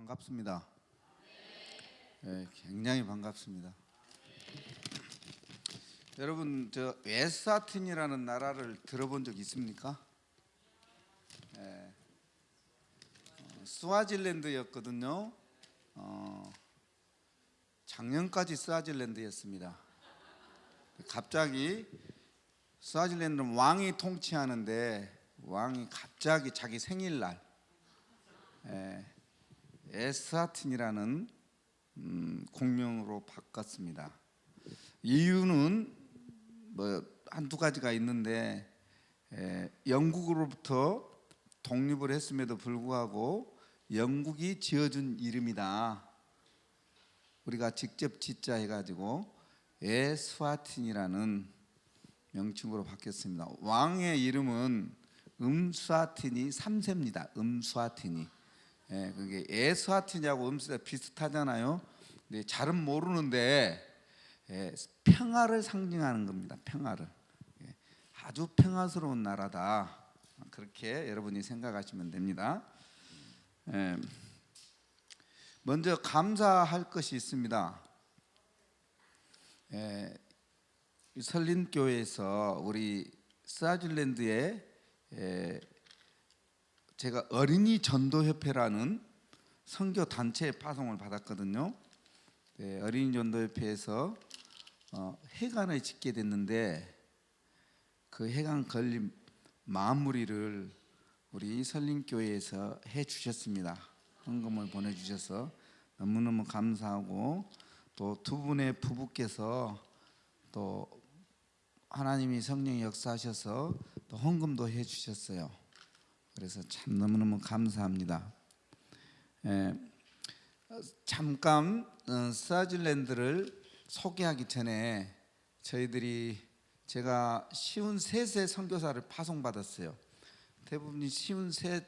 반갑습니다. 네, 굉장히 반갑습니다. 여러분, 저 에스와티니라는 나라를 들어본 적 있습니까? 네, 스와질랜드였거든요. 작년까지 스와질랜드였습니다. 갑자기 스와질랜드는 왕이 통치하는데 왕이 갑자기 자기 생일날 에스와티니라는 공명으로 바꿨습니다. 이유는 뭐 한두 가지가 있는데 영국으로부터 독립을 했음에도 불구하고 영국이 지어준 이름이다. 우리가 직접 짓자 해가지고 에스와티니라는 명칭으로 바뀌었습니다. 왕의 이름은 음스와티니 3세입니다. 음스와티니. 그게 에스와티니하고 음스가 비슷하잖아요. 근데 잘은 모르는데 평화를 상징하는 겁니다. 평화를. 아주 평화스러운 나라다. 그렇게 여러분이 생각하시면 됩니다. 먼저 감사할 것이 있습니다. 설린교회에서 우리 스와질랜드에 제가 어린이 전도협회라는 선교 단체에 파송을 받았거든요. 어린이 전도협회에서 해관을 짓게 됐는데 그 해관 건립 마무리를 우리 설린교회에서 해주셨습니다. 헌금을 보내주셔서 너무너무 감사하고 또 두 분의 부부께서 또 하나님이 성령이 역사하셔서 또 헌금도 해주셨어요. 그래서 참 너무너무 감사합니다. 잠깐 스와질랜드를 소개하기 전에 제가 53세 선교사를 파송받았어요. 대부분이 53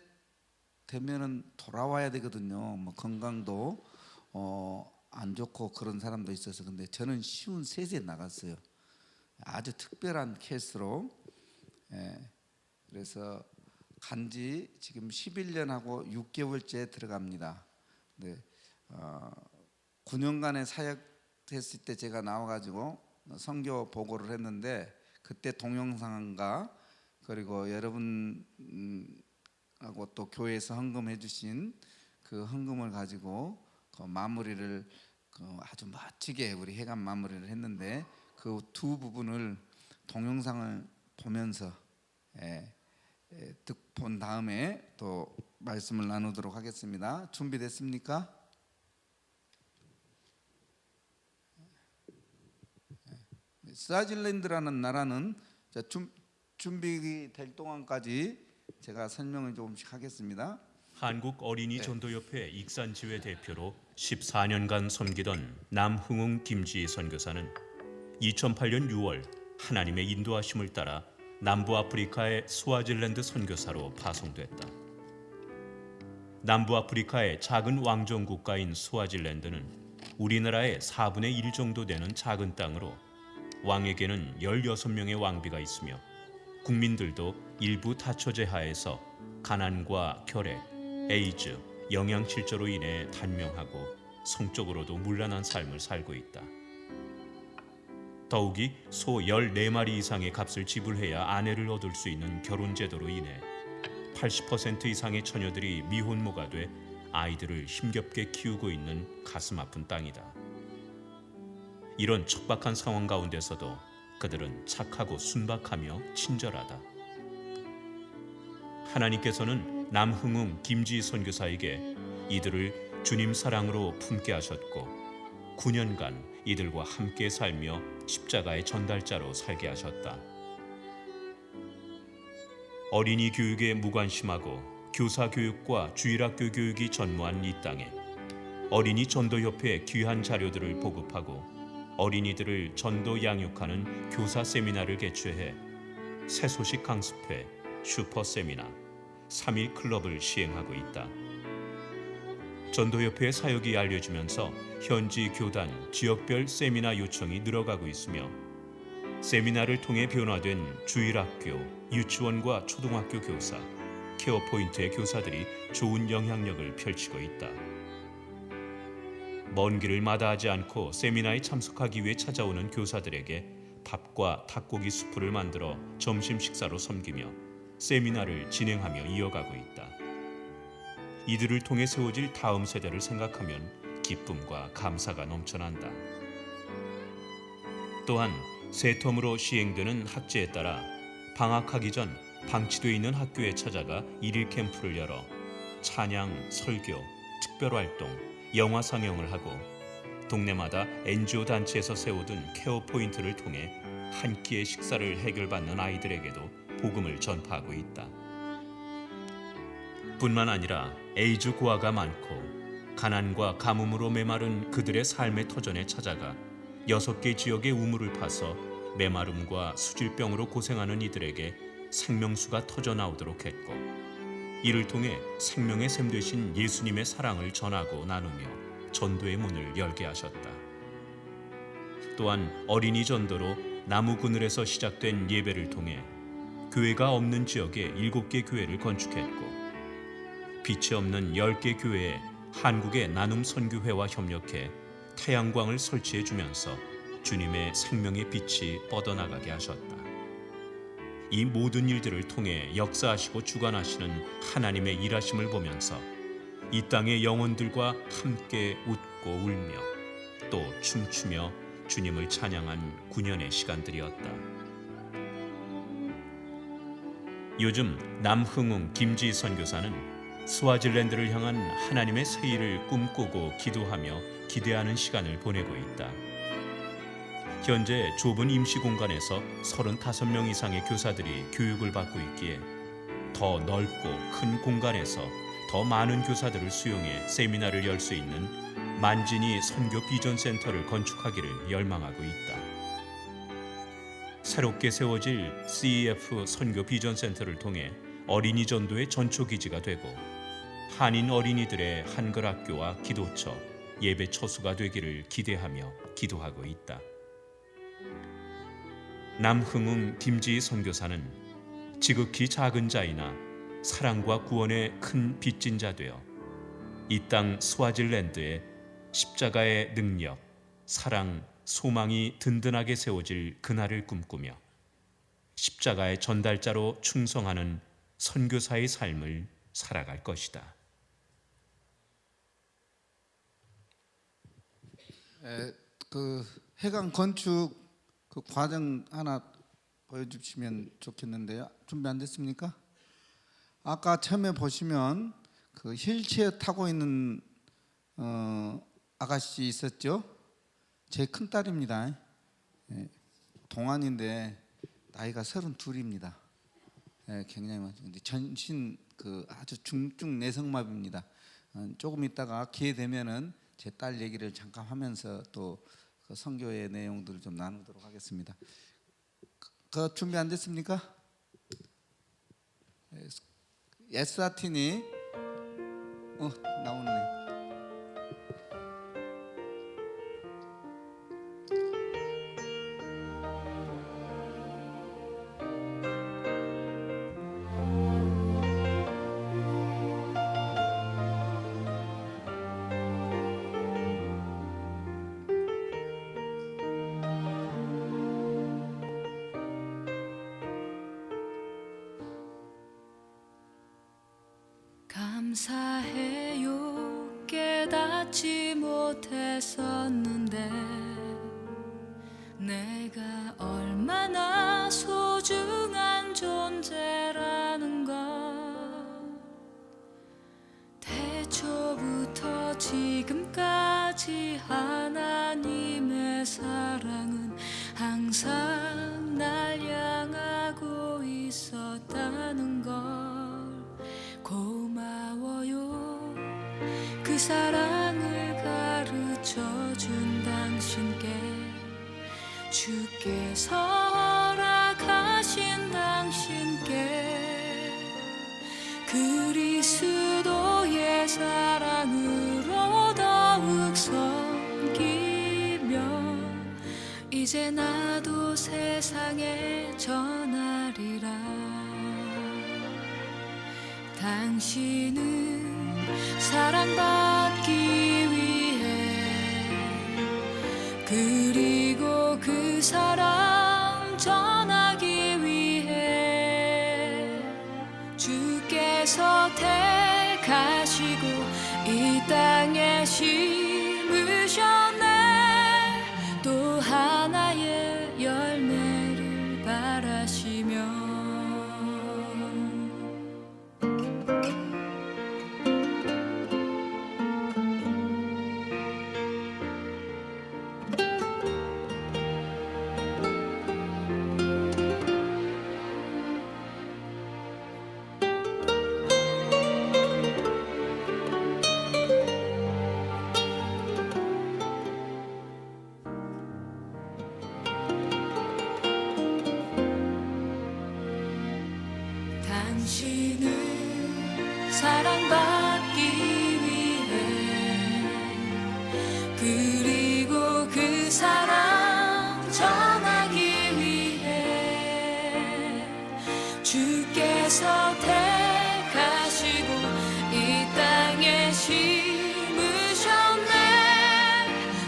되면은 돌아와야 되거든요. 뭐 건강도 안 좋고 그런 사람도 있어서. 근데 저는 53세에 나갔어요. 아주 특별한 케이스로. 그래서 간지 지금 11년하고 6개월째 들어갑니다. 네, 9년간의 사역했을 때 제가 나와가지고 선교 보고를 했는데 그때 동영상과 그리고 여러분하고 또 교회에서 헌금해 주신 그 헌금을 가지고 그 마무리를 아주 멋지게 우리 해관 마무리를 했는데 그 두 부분을 동영상을 보면서 본 다음에 또 말씀을 나누도록 하겠습니다. 준비됐습니까? 스와질랜드라는 나라는 준비될 동안까지 제가 설명을 조금씩 하겠습니다. 한국 어린이 전도협회 익산지회 대표로 14년간 섬기던 남흥웅 김지희 선교사는 2008년 6월 하나님의 인도하심을 따라 남부아프리카의 스와질랜드 선교사로 파송됐다. 남부아프리카의 작은 왕정 국가인 스와질랜드는 우리나라의 4분의 1 정도 되는 작은 땅으로 왕에게는 16명의 왕비가 있으며 국민들도 일부 다처제 하에서 가난과 결핵, 에이즈, 영양실조로 인해 단명하고 성적으로도 문란한 삶을 살고 있다. 더욱이 소 14마리 이상의 값을 지불해야 아내를 얻을 수 있는 결혼제도로 인해 80% 이상의 처녀들이 미혼모가 돼 아이들을 힘겹게 키우고 있는 가슴 아픈 땅이다. 이런 척박한 상황 가운데서도 그들은 착하고 순박하며 친절하다. 하나님께서는 남흥웅 김지희 선교사에게 이들을 주님 사랑으로 품게 하셨고 9년간 이들과 함께 살며 십자가의 전달자로 살게 하셨다. 어린이 교육에 무관심하고 교사 교육과 주일학교 교육이 전무한 이 땅에 어린이 전도협회의 귀한 자료들을 보급하고 어린이들을 전도 양육하는 교사 세미나를 개최해 새소식 강습회, 슈퍼 세미나, 3일 클럽을 시행하고 있다. 전도협회의 사역이 알려지면서 현지 교단, 지역별 세미나 요청이 늘어가고 있으며 세미나를 통해 변화된 주일학교, 유치원과 초등학교 교사, 케어포인트의 교사들이 좋은 영향력을 펼치고 있다. 먼 길을 마다하지 않고 세미나에 참석하기 위해 찾아오는 교사들에게 밥과 닭고기 수프를 만들어 점심 식사로 섬기며 세미나를 진행하며 이어가고 있다. 이들을 통해 세워질 다음 세대를 생각하면 기쁨과 감사가 넘쳐난다. 또한 새 텀으로 시행되는 학제에 따라 방학하기 전 방치되어 있는 학교에 찾아가 일일 캠프를 열어 찬양, 설교, 특별활동, 영화 상영을 하고 동네마다 NGO 단체에서 세워둔 케어 포인트를 통해 한 끼의 식사를 해결받는 아이들에게도 복음을 전파하고 있다. 뿐만 아니라 에이즈 고아가 많고 가난과 가뭄으로 메마른 그들의 삶의 터전에 찾아가 6개 지역의 우물을 파서 메마름과 수질병으로 고생하는 이들에게 생명수가 터져 나오도록 했고, 이를 통해 생명의 샘 되신 예수님의 사랑을 전하고 나누며 전도의 문을 열게 하셨다. 또한 어린이 전도로 나무 그늘에서 시작된 예배를 통해 교회가 없는 지역에 7개 교회를 건축했고, 빛이 없는 10개 교회에 한국의 나눔 선교회와 협력해 태양광을 설치해 주면서 주님의 생명의 빛이 뻗어나가게 하셨다. 이 모든 일들을 통해 역사하시고 주관하시는 하나님의 일하심을 보면서 이 땅의 영혼들과 함께 웃고 울며 또 춤추며 주님을 찬양한 9년의 시간들이었다. 요즘 남흥웅 김지희 선교사는 스와질랜드를 향한 하나님의 새 일을 꿈꾸고 기도하며 기대하는 시간을 보내고 있다. 현재 좁은 임시 공간에서 35명 이상의 교사들이 교육을 받고 있기에 더 넓고 큰 공간에서 더 많은 교사들을 수용해 세미나를 열 수 있는 만진이 선교 비전 센터를 건축하기를 열망하고 있다. 새롭게 세워질 CEF 선교 비전 센터를 통해 어린이 전도의 전초 기지가 되고 한인 어린이들의 한글 학교와 기도처, 예배 처수가 되기를 기대하며 기도하고 있다. 남흥웅 김지희 선교사는 지극히 작은 자이나 사랑과 구원의 큰 빚진 자 되어 이 땅 스와질랜드에 십자가의 능력, 사랑, 소망이 든든하게 세워질 그날을 꿈꾸며 십자가의 전달자로 충성하는 선교사의 삶을 살아갈 것이다. 그 해강 건축 그 과정 하나 보여주시면 좋겠는데요. 준비 안 됐습니까? 아까 처음에 보시면 그 휠체어 타고 있는 아가씨 있었죠? 제 큰 딸입니다. 동안인데 나이가 32입니다. 굉장히 많죠. 근데 전신 그 아주 중증 내성마비입니다. 조금 있다가 기회 되면은 제 딸 얘기를 잠깐 하면서 또 그 선교의 내용들을 좀 나누도록 하겠습니다. 그 준비 안 됐습니까? 에스아틴이 나오네. 감사해요. 깨닫지 못했었는데 내가 얼마나 소중한 존재라는 걸 태초부터 지금까지 하나님의 사랑은 항상 날 향하고 있었다는 걸 고마워요. 그 사랑을 가르쳐준 당신께 주께서 허락하신 당신께 그리스도의 사랑으로 더욱 섬기며 이제 나도 세상에 전하리라. 당신은 사랑받기 위해 그리고 그 사랑 전하기 위해 주께서 택하시고 이 땅에 심으셨네. 또 하나의 열매를 바라시며 당신은 사랑받기 위해 그리고 그 사랑 전하기 위해 주께서 택하시고 이 땅에 심으셨네.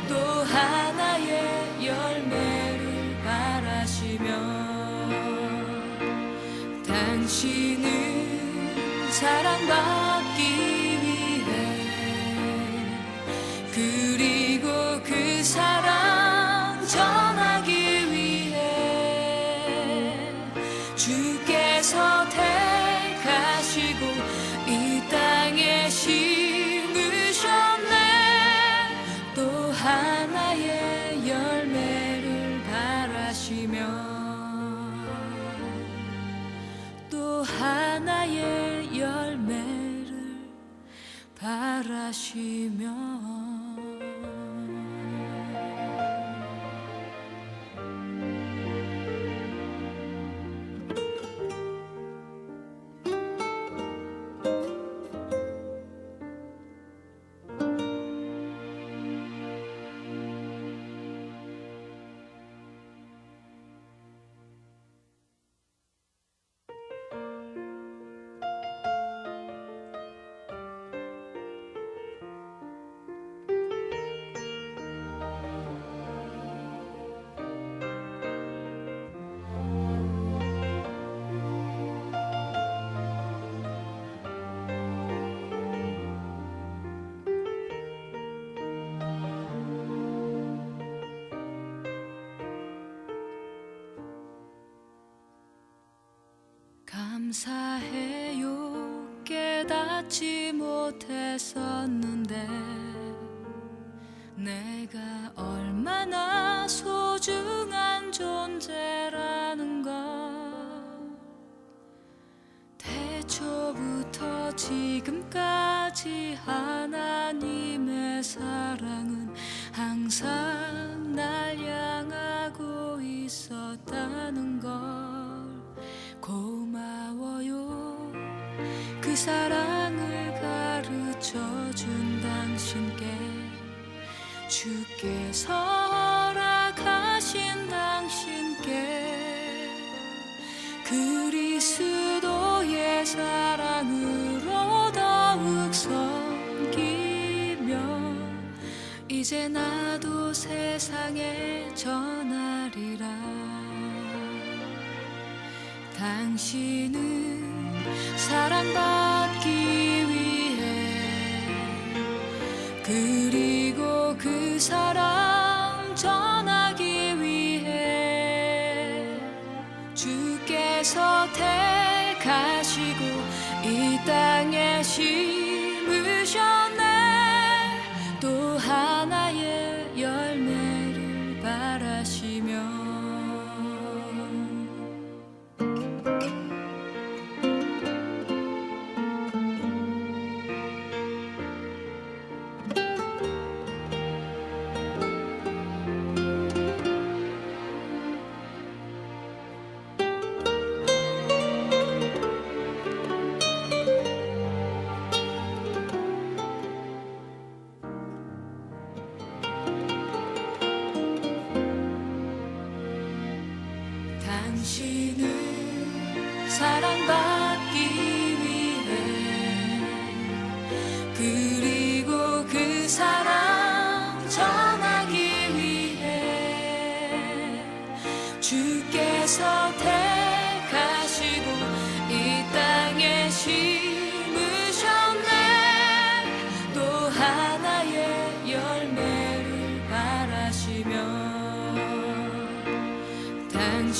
또 하나의 열매를 바라시며 당신은 사랑받기 위해 그리고 그 사랑 전하기 위해 주께서 택하시고 이 땅에 심으셨네. 또 하나의 열매를 바라시며 또 하나의 열매를 바라시며 감사해요. 깨닫지 못했었는데 내가 얼마나 소중한 존재라는 걸. 태초부터 지금까지 하나님의 사랑은 항상 날 향하고 있었다는 걸. 고마워요. 그 사랑을 가르쳐준 당신께, 주께서 허락하신 당신께, 그리스도의 사랑으로 더욱 섬기며 이제 나도 세상에 전하리라. 당신은 사랑받기 위해 그리고 그 사랑 전하기 위해 주께서 택하시고 이 땅에 심으셨네. 또 하나의 열매를 바라시며 당신은 사랑받기 위해 그리고 그 사랑 전하기 위해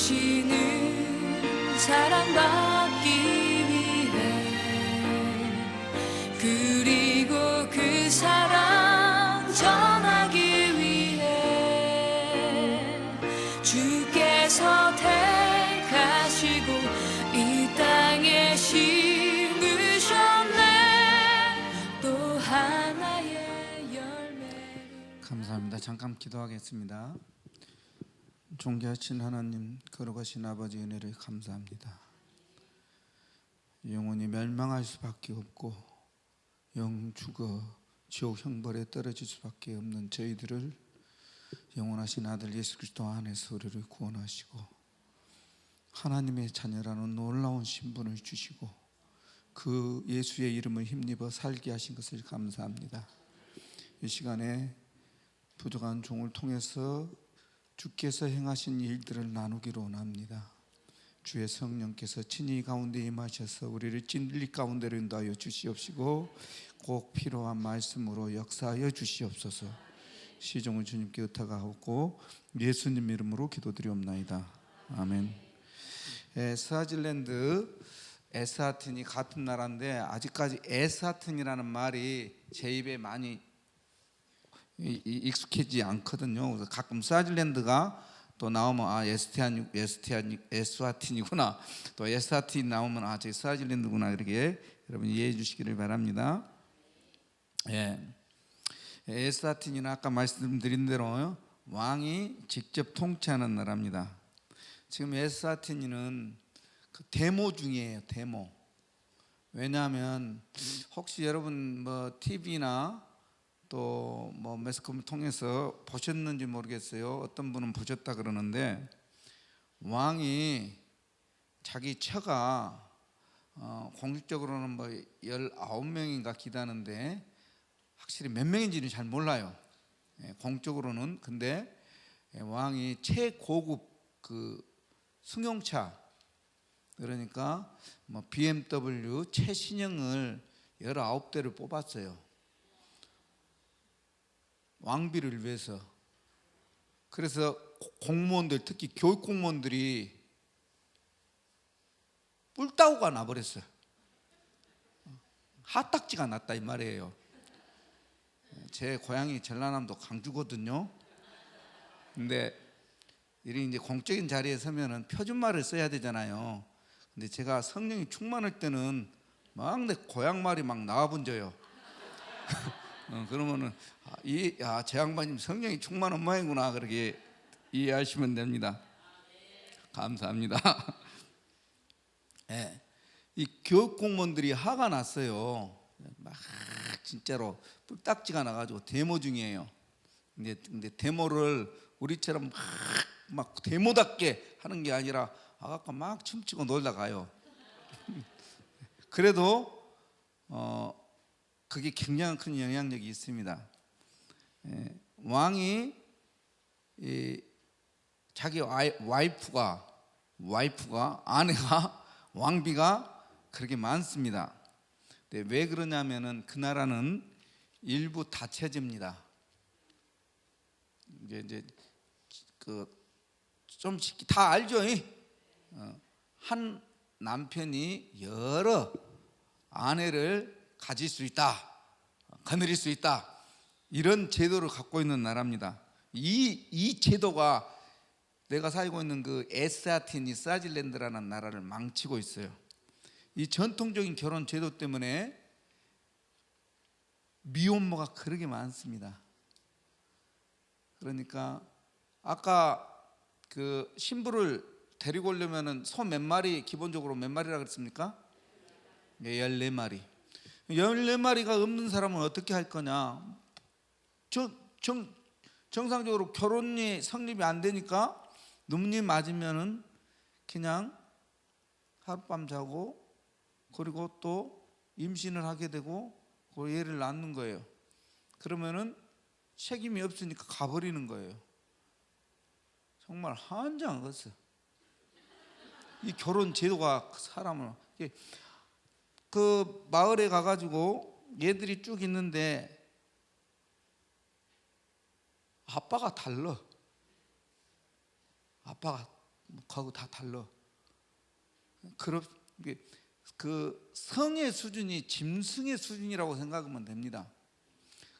오시는 사랑받기 위해 그리고 그 사랑 전하기 위해 주께서 택하시고 이 땅에 심으셨네 또 하나의 열매를. 감사합니다. 잠깐 기도하겠습니다. 존귀하신 하나님, 거룩하신 아버지 은혜를 감사합니다. 영혼이 멸망할 수밖에 없고 영 죽어 지옥 형벌에 떨어질 수밖에 없는 저희들을 영원하신 아들 예수 그리스도 안에서 우리를 구원하시고 하나님의 자녀라는 놀라운 신분을 주시고 그 예수의 이름을 힘입어 살게 하신 것을 감사합니다. 이 시간에 부족한 종을 통해서 주께서 행하신 일들을 나누기로 원합니다. 주의 성령께서 친히 가운데 임하셔서 우리를 진리 가운데로 인도하여 주시옵시고 꼭 필요한 말씀으로 역사하여 주시옵소서. 시종을 주님께 의탁하고 예수님 이름으로 기도드리옵나이다. 아멘. 스와질랜드 에스와티니 같은 나라인데 아직까지 에스와티니라는 말이 제 입에 많이 익숙하지 않거든요. 그래서 가끔 스와질랜드가 또 나오면 에스와티니구나, 또 에스와티니 나오면 저기 스와질랜드구나, 이렇게 여러분 이해해 주시기를 바랍니다. 에스와티니는 아까 말씀드린 대로 왕이 직접 통치하는 나라입니다. 지금 에스와티니는 그 데모 중이에요. 데모. 왜냐하면 혹시 여러분 뭐 TV나 또 뭐 매스컴을 통해서 보셨는지 모르겠어요. 어떤 분은 보셨다 그러는데 왕이 자기 처가 공식적으로는 뭐 19명인가 기다는데 확실히 몇 명인지는 잘 몰라요. 공적으로는. 근데 왕이 최고급 그 승용차, 그러니까 뭐 BMW 최신형을 19대를 뽑았어요. 왕비를 위해서. 그래서 공무원들, 특히 교육 공무원들이 뿔따구가 나버렸어요. 하딱지가 났다 이 말이에요. 제 고향이 전라남도 강주거든요. 근데 이리 이제 공적인 자리에 서면은 표준말을 써야 되잖아요. 근데 제가 성령이 충만할 때는 막 내 고향 말이 막 나와본져요. 그러면은 제 양반님 성령이 충만한 모양이구나, 그렇게 이해하시면 됩니다. 감사합니다. 이 교육 공무원들이 화가 났어요. 막 진짜로 뿔딱지가 나가지고 데모 중이에요. 근데 데모를 우리처럼 막 데모답게 하는 게 아니라 아까 막 춤추고 놀다 가요. 그래도 그게 굉장히 큰 영향력이 있습니다. 왕이 자기 와이프가 아내가 왕비가 그렇게 많습니다. 왜 그러냐면은 그 나라는 일부 다체제입니다. 이제 좀 다 알죠? 한 남편이 여러 아내를 가질 수 있다, 거느릴 수 있다, 이런 제도를 갖고 있는 나라입니다. 이 제도가 내가 살고 있는 그 에스와티니 스와질랜드라는 나라를 망치고 있어요. 이 전통적인 결혼 제도 때문에 미혼모가 그렇게 많습니다. 그러니까 아까 그 신부를 데리고 오려면은 소 몇 마리, 기본적으로 몇 마리라 그랬습니까? 14마리. 14마리가 없는 사람은 어떻게 할 거냐? 정상적으로 결혼이 성립이 안 되니까 눈이 맞으면은 그냥 하룻밤 자고 그리고 또 임신을 하게 되고 그 애를 낳는 거예요. 그러면은 책임이 없으니까 가버리는 거예요. 정말 환장하겠어. 이 결혼 제도가 사람을, 그 마을에 가가지고 얘들이 쭉 있는데 아빠가 달라. 아빠가 그하고 다 달라. 그런 그 성의 수준이 짐승의 수준이라고 생각하면 됩니다.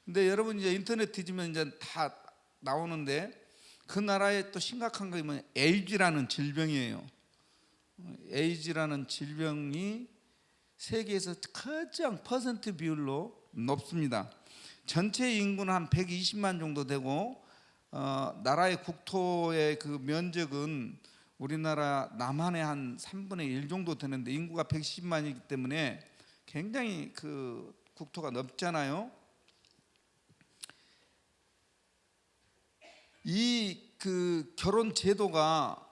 근데 여러분 이제 인터넷 뒤지면 이제 다 나오는데 그 나라에 또 심각한 게 뭐냐면 에이즈라는 질병이에요. 에이즈라는 질병이 세계에서 가장 퍼센트 비율로 높습니다. 전체 인구는 한 120만 정도 되고 나라의 국토의 그 면적은 우리나라 남한의 한 3분의 1 정도 되는데 인구가 110만이기 때문에 굉장히 그 국토가 넓잖아요. 이 그 결혼 제도가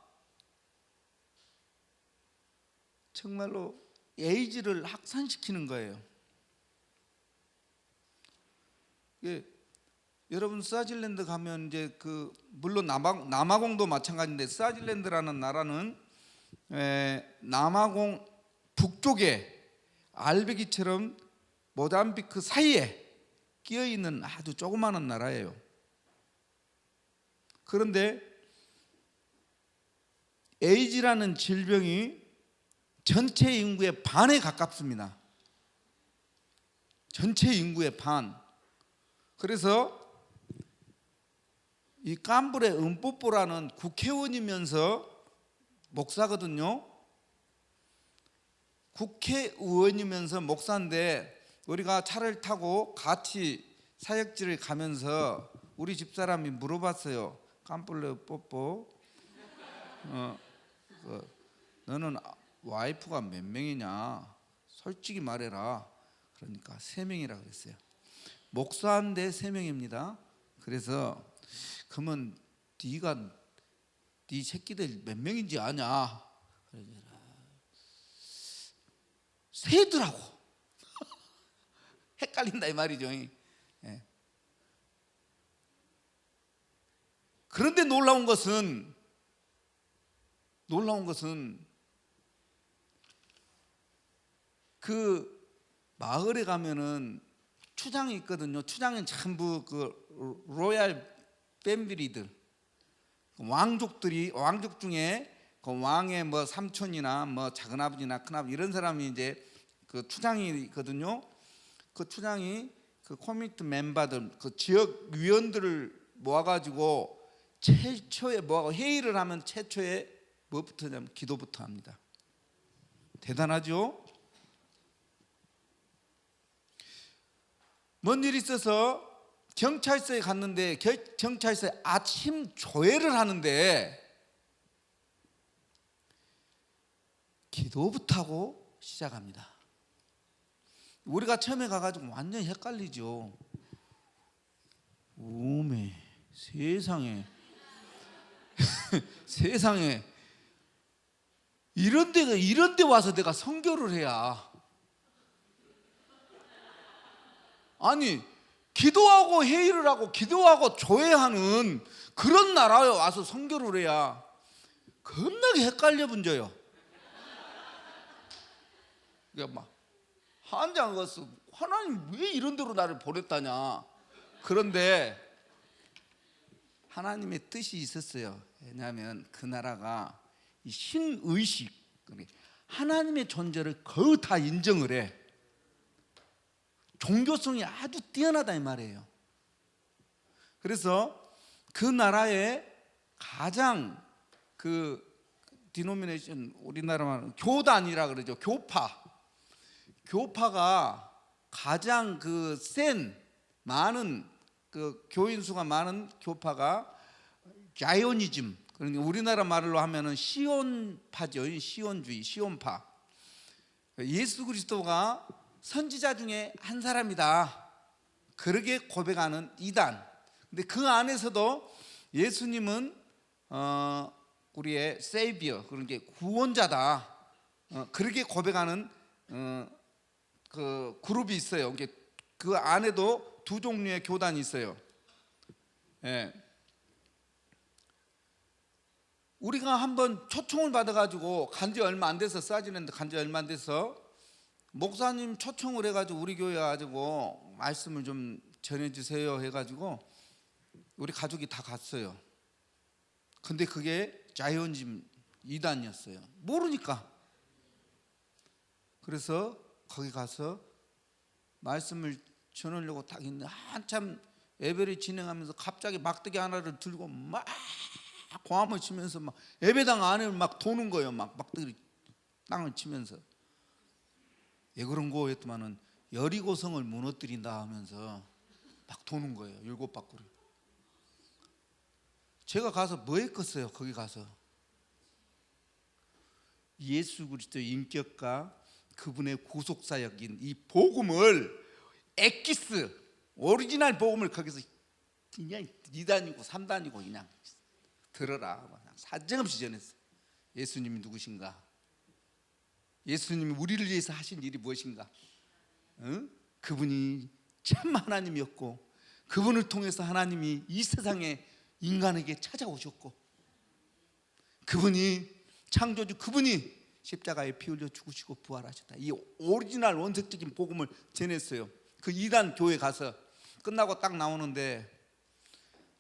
정말로 에이즈를 확산시키는 거예요. 여러분 스와질랜드 가면 이제 그 물론 남아공도 마찬가지인데 스와질랜드라는 나라는 남아공 북쪽에 알배기처럼 모잠비크 사이에 끼어 있는 아주 조그마한 나라예요. 그런데 에이즈라는 질병이 전체 인구의 반에 가깝습니다. 전체 인구의 반. 그래서 이 깜브레 은뽀뽀라는 국회의원이면서 목사거든요. 국회의원이면서 목사인데 우리가 차를 타고 같이 사역지를 가면서 우리 집사람이 물어봤어요. 깜블레 뽀뽀 너는 와이프가 몇 명이냐 솔직히 말해라. 그러니까 3명이라 그랬어요. 목사인데 3명입니다. 그래서 그러면 네가 네 새끼들 몇 명인지 아냐? 세더라고. 헷갈린다 이 말이죠. 예. 그런데 놀라운 것은 그 마을에 가면은 추장이 있거든요. 추장은 전부 그 로얄 패밀리들, 왕족 중에 그 왕의 뭐 삼촌이나 뭐 작은아버지나 큰아버지 이런 사람이 이제 그 추장이 있거든요. 그 추장이 그 커뮤니티 멤버들, 그 지역 위원들을 모아가지고 최초에 모아가 회의를 하면 최초에 뭐부터 하냐면 기도부터 합니다. 대단하죠? 뭔 일이 있어서 경찰서에 갔는데 경찰서에 아침 조회를 하는데 기도부터 하고 시작합니다. 우리가 처음에 가가지고 완전히 헷갈리죠. 오메 세상에 세상에 이런 데 와서 내가 선교를 해야 아니 기도하고 회의를 하고 기도하고 조회하는 그런 나라에 와서 선교를 해야 겁나게 헷갈려 bun져요. 그러니까 막 한장 가서 하나님 왜 이런 데로 나를 보냈다냐. 그런데 하나님의 뜻이 있었어요. 왜냐하면 그 나라가 이 신의식, 하나님의 존재를 거의 다 인정을 해. 종교성이 아주 뛰어나다 이 말이에요. 그래서 그 나라의 가장 그 디노미네이션, 우리나라 말은 교단이라 그러죠. 교파가 가장 그 센 많은 그 교인 수가 많은 교파가 자이오니즘, 그러니까 우리나라 말로 하면은 시온파죠. 시온주의, 시온파. 예수 그리스도가 선지자 중에 한 사람이다. 그렇게 고백하는 이단. 근데 그 안에서도 예수님은 우리의 세이비어, 그러니까 구원자다. 그렇게 고백하는 그 그룹이 있어요. 그 안에도 두 종류의 교단이 있어요. 예. 우리가 한번 초청을 받아가지고 간지 얼마 안 돼서 스와질랜드 간지 얼마 안 돼서 목사님 초청을 해가지고 우리 교회 가지고 말씀을 좀 전해주세요 해가지고 우리 가족이 다 갔어요. 근데 그게 자이오니즘 이단이었어요. 모르니까. 그래서 거기 가서 말씀을 전하려고 딱 있는데 한참 예배를 진행하면서 갑자기 막대기 하나를 들고 막 고함을 치면서 막 예배당 안을 막 도는 거예요. 막 막대기 땅을 치면서. 왜 그런 거 했더만은 여리고성을 무너뜨린다 하면서 막 도는 거예요. 7바퀴를. 제가 가서 뭐 했겠어요? 거기 가서 예수 그리스도의 인격과 그분의 구속사역인 이 복음을 엑기스 오리지널 복음을 거기서 그냥 2단이고 3단이고 그냥 들어라. 사정없이 전했어요. 예수님이 누구신가? 예수님이 우리를 위해서 하신 일이 무엇인가? 그분이 참 하나님이었고 그분을 통해서 하나님이 이 세상에 인간에게 찾아오셨고 그분이 창조주 그분이 십자가에 피 흘려 죽으시고 부활하셨다. 이 오리지널 원색적인 복음을 전했어요. 그 2단 교회 가서 끝나고 딱 나오는데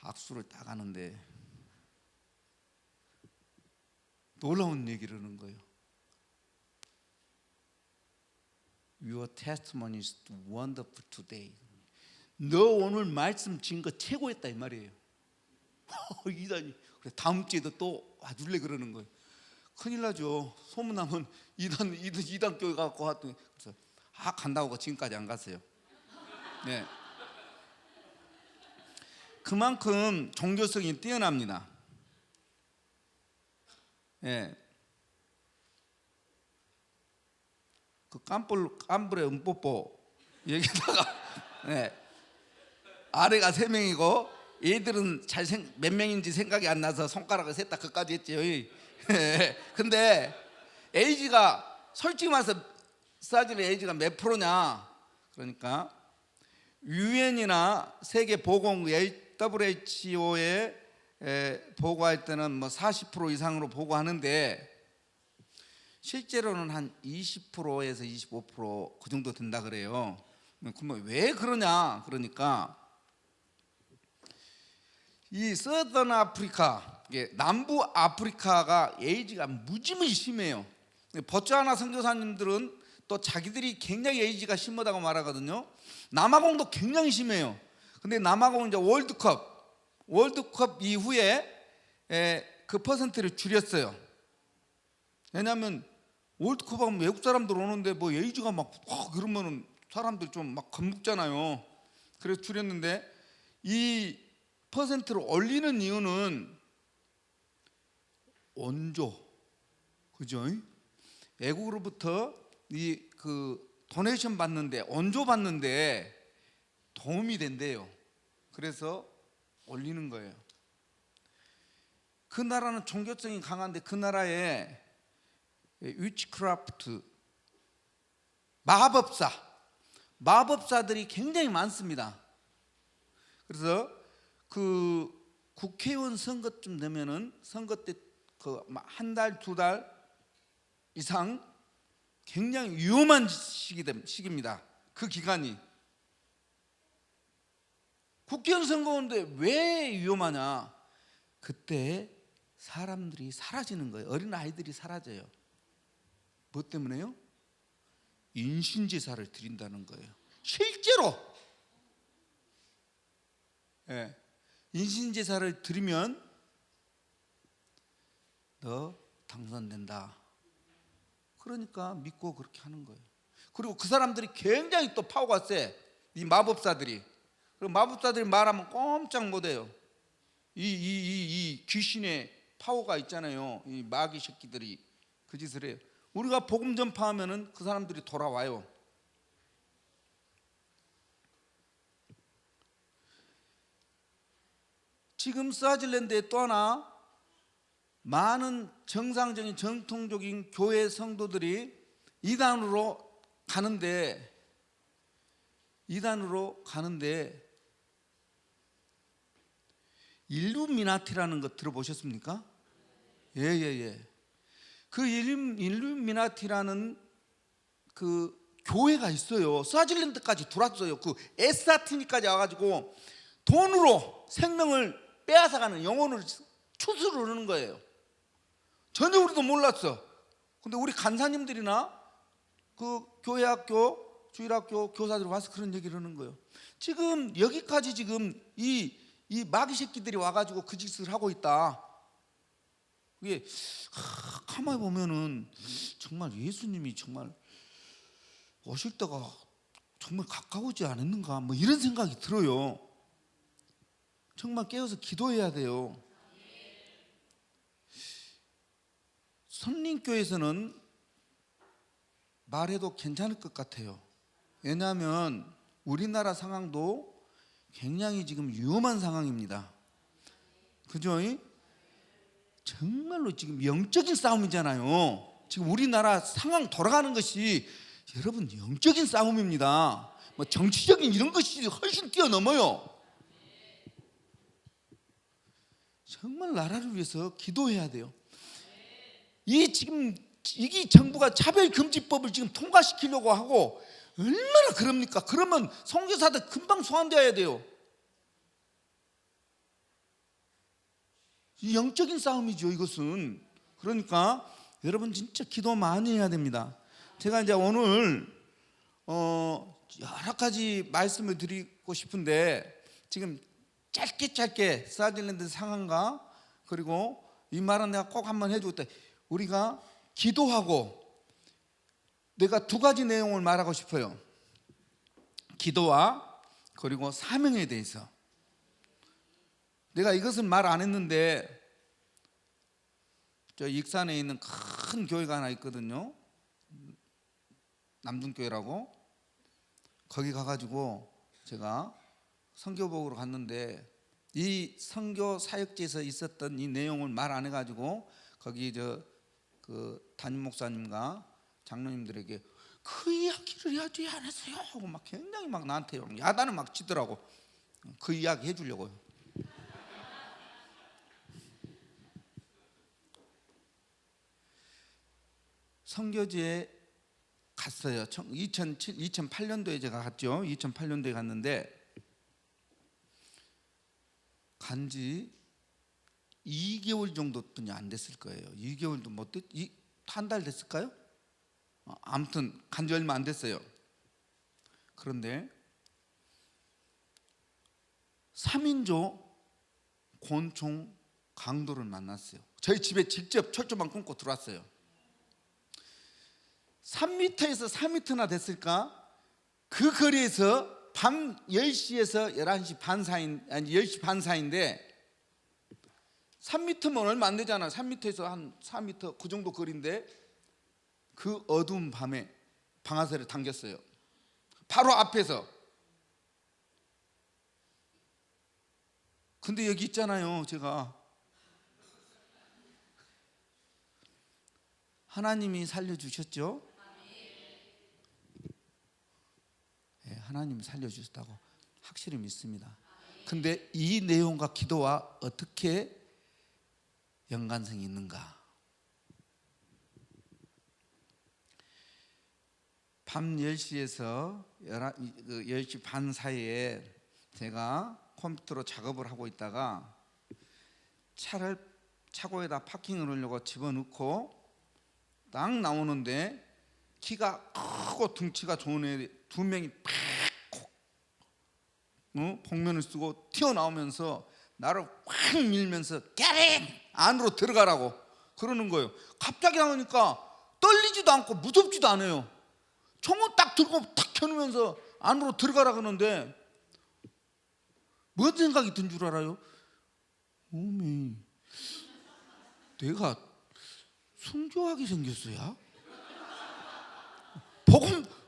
악수를 딱 하는데 놀라운 얘기를 하는 거예요. Your testimony is wonderful today. 너 오늘 말씀 진 거 최고였다 이 말이에요. 이단이 그래 다음 주에도 또 와줄래 그러는 거예요. 큰일 나죠. 소문나면 이단 교회 갖고 왔더니 그래서 간다고 지금까지 안 갔어요. 네. 그만큼 종교성이 뛰어납니다. 예. 그 깜불의 음뽀뽀 얘기다가 네. 아래가 3명이고 얘들은 몇 명인지 생각이 안 나서 손가락을 셌다 그까지 했죠. 근데 에이지가 솔직히 말해서 스와질랜드 에이지가 몇 프로냐? 그러니까 유엔이나 세계 보건 WHO에 보고할 때는 뭐 40% 이상으로 보고하는데 실제로는 한 20%에서 25% 그 정도 된다 그래요. 그러면 왜 그러냐? 그러니까 이 서던 아프리카, 남부 아프리카가 에이즈가 무지무지 심해요. 버츠와나 선교사님들은 또 자기들이 굉장히 에이즈가 심하다고 말하거든요. 남아공도 굉장히 심해요. 근데 남아공 이제 월드컵 이후에 그 퍼센트를 줄였어요. 왜냐하면 월드컵 하면 외국 사람들 오는데 뭐 에이즈가 막 그러면은 사람들 좀 막 겁먹잖아요. 그래서 줄였는데 이 퍼센트를 올리는 이유는 원조, 그죠? 외국으로부터 이 그 도네이션 받는데 원조 받는데 도움이 된대요. 그래서 올리는 거예요. 그 나라는 종교성이 강한데 그 나라에 위치크래프트 마법사들이 굉장히 많습니다. 그래서 그 국회의원 선거쯤 되면은 선거 때 그 한 달, 2달 이상 굉장히 위험한 시기입니다. 그 기간이. 국회의원 선거인데 왜 위험하냐? 그때 사람들이 사라지는 거예요. 어린 아이들이 사라져요. 뭐 때문에요? 인신제사를 드린다는 거예요. 실제로. 예. 인신제사를 드리면 너 당선된다. 그러니까 믿고 그렇게 하는 거예요. 그리고 그 사람들이 굉장히 또 파워가 세. 이 마법사들이. 그리고 마법사들이 말하면 꼼짝 못해요. 이 귀신의 파워가 있잖아요. 이 마귀 새끼들이 그 짓을 해요. 우리가 복음 전파하면은 그 사람들이 돌아와요. 지금 스와질랜드에 또 하나 많은 정상적인 전통적인 교회 성도들이 이단으로 가는데 일루미나티라는 것 들어보셨습니까? 예. 그 일루미나티라는 그 교회가 있어요. 스와질랜드까지 들어왔어요. 그 에스와티니까지 와가지고 돈으로 생명을 빼앗아가는 영혼을 추수를 하는 거예요. 전혀 우리도 몰랐어. 근데 우리 간사님들이나 그 교회 학교, 주일학교 교사들이 와서 그런 얘기를 하는 거예요. 지금 여기까지 지금 이 마귀 새끼들이 와가지고 그 짓을 하고 있다. 이게 가만히 보면은 정말 예수님이 정말 오실 때가 정말 가까우지 않았는가, 뭐 이런 생각이 들어요. 정말 깨어서 기도해야 돼요. 선림교회에서는 말해도 괜찮을 것 같아요. 왜냐하면 우리나라 상황도 굉장히 지금 위험한 상황입니다. 그죠? 정말로 지금 영적인 싸움이잖아요. 지금 우리나라 상황 돌아가는 것이 여러분 영적인 싸움입니다. 뭐 정치적인 이런 것이 훨씬 뛰어넘어요. 정말 나라를 위해서 기도해야 돼요. 지금 이 정부가 차별금지법을 지금 통과시키려고 하고 얼마나 그럽니까? 그러면 선교사들 금방 소환되어야 돼요. 이 영적인 싸움이죠, 이것은. 그러니까 여러분 진짜 기도 많이 해야 됩니다. 제가 이제 오늘 여러 가지 말씀을 드리고 싶은데 지금 짧게 스와질랜드 상황과 그리고 이 말은 내가 꼭 한번 해주고 있다. 우리가 기도하고 내가 두 가지 내용을 말하고 싶어요. 기도와 그리고 사명에 대해서. 내가 이것은 말 안 했는데 저 익산에 있는 큰 교회가 하나 있거든요. 남중교회라고. 거기 가가지고 제가 선교복으로 갔는데 이 선교 사역지에서 있었던 이 내용을 말 안 해가지고 거기 그 담임 목사님과 장로님들에게 그 이야기를 하지 않았어요 하고 막 굉장히 막 나한테 야단을 막 치더라고. 그 이야기 해주려고요. 선교지에 갔어요. 2008년도에 제가 갔죠. 2008년도에 갔는데 간지 2개월 정도뿐이 안 됐을 거예요. 2개월도 못 됐, 한 달 됐을까요? 아무튼 간지 얼마 안 됐어요. 그런데 3인조 권총 강도를 만났어요. 저희 집에 직접 철조망 끊고 들어왔어요. 3m에서 4m나 됐을까? 그 거리에서 밤 10시에서 11시 반 사이, 아니 10시 반 사이인데 3m면 얼마 안 되잖아. 3m에서 한 4m 그 정도 거리인데 그 어두운 밤에 방아쇠를 당겼어요. 바로 앞에서. 근데 여기 있잖아요. 제가 하나님이 살려주셨죠? 네, 하나님이 살려주셨다고 확실히 믿습니다. 근데 이 내용과 기도와 어떻게 연관성이 있는가? 밤 10시에서 10시 반 사이에 제가 컴퓨터로 작업을 하고 있다가 차를 차고에다 파킹을 하려고 집어넣고 딱 나오는데 키가 크고 등치가 좋은 애 두 명이 팍 복면을 쓰고 튀어나오면서 나를 확 밀면서 깨링 안으로 들어가라고 그러는 거예요. 갑자기 나오니까 떨리지도 않고 무섭지도 않아요. 총을 딱 들고 탁 켜놓으면서 안으로 들어가라 그러는데 뭔 생각이 든 줄 알아요? 어메, 내가 순교하게 생겼어야?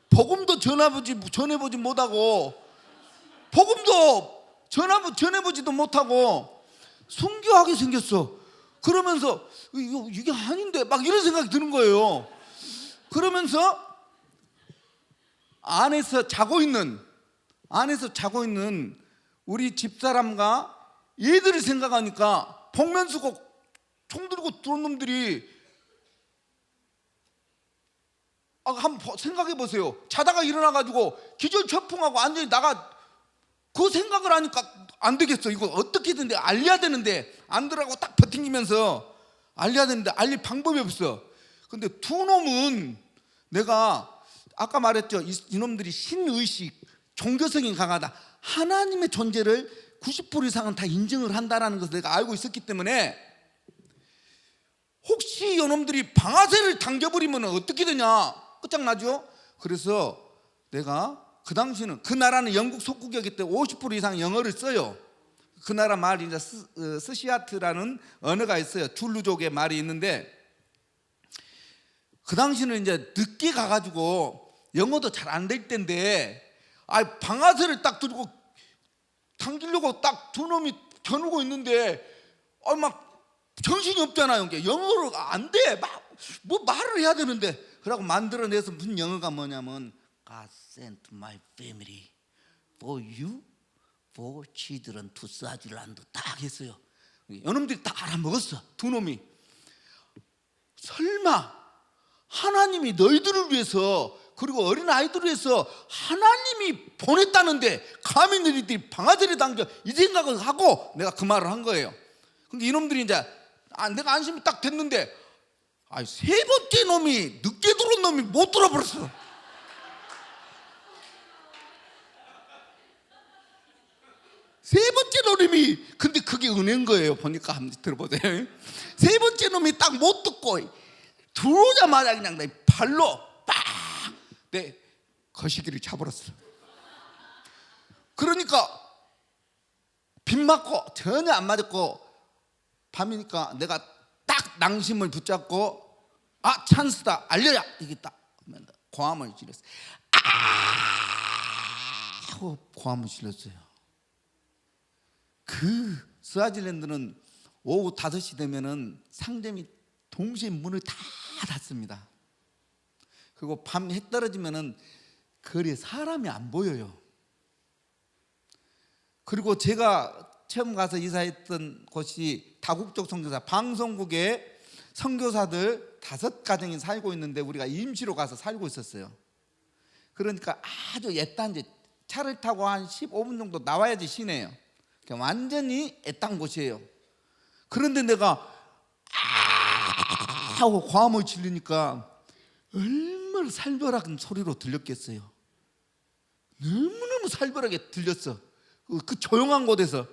복음도 전해보지 못하고 복음도 전해보지도 못하고 순교하게 생겼어. 그러면서 이게 아닌데 막 이런 생각이 드는 거예요. 그러면서 안에서 자고 있는 우리 집사람과 얘들을 생각하니까 복면 쓰고 총 들고 들어온 놈들이 한번 생각해 보세요. 자다가 일어나가지고 기절초풍하고 완전히 그 생각을 하니까 안 되겠어. 이거 어떻게든 알려야 되는데 안 들어가고 딱 버팅기면서 알려야 되는데 알릴 방법이 없어. 근데 두 놈은 내가 아까 말했죠. 이놈들이 신의식, 종교성이 강하다. 하나님의 존재를 90% 이상은 다 인정을 한다는 것을 내가 알고 있었기 때문에 혹시 이놈들이 방아쇠를 당겨버리면 어떻게 되냐 끝장나죠. 그래서 내가 그 당시는 그 나라는 영국 속국이었기 때문에 50% 이상 영어를 써요. 그 나라 말이 이제 스시아트라는 언어가 있어요. 줄루족의 말이 있는데 그 당시는 이제 늦게 가가지고 영어도 잘 안 될 때인데 방아쇠를 딱 들고 당기려고 딱 두 놈이 겨누고 있는데 막 정신이 없잖아요. 영어로 안 돼. 뭐 말을 해야 되는데 그러고 만들어내서 무슨 영어가 뭐냐면 God sent my family for you, for children to Swaziland 딱 했어요. 이놈들이 다 알아먹었어. 두 놈이. 설마 하나님이 너희들을 위해서 그리고 어린 아이들을 위해서 하나님이 보냈다는데 감히 너희들이 방아쇠를 당겨 이 생각을 하고 내가 그 말을 한 거예요. 근데 이놈들이 이제 내가 안심이 딱 됐는데 세 번째 놈이 늦게 들어온 놈이 못 들어버렸어. 세 번째 놈이 근데 그게 은혜인 거예요. 보니까 한번 들어보세요. 세 번째 놈이 딱 못 듣고 들어오자마자 그냥 내 발로 빡 내 거시기를 차버렸어. 그러니까 빗 맞고 전혀 안 맞았고 밤이니까 내가 딱 낭심을 붙잡고 찬스다 알려야 이겠다 하면 고함을 질렀어요. 하고 고함을 질렀어요. 그 스와질랜드는 오후 5시 되면은 상점이 동시에 문을 다 닫습니다. 그리고 밤 해 떨어지면은 거리에 사람이 안 보여요. 그리고 제가 처음 가서 이사했던 곳이 다국적 선교사 방송국에 선교사들 5가정이 살고 있는데 우리가 임시로 가서 살고 있었어요. 그러니까 아주 옛단지 차를 타고 한 15분 정도 나와야지 시내예요. 완전히 애딴 곳이에요. 그런데 내가 하고 고함을 지르니까 얼마나 살벌한 소리로 들렸겠어요. 너무너무 살벌하게 들렸어. 그 조용한 곳에서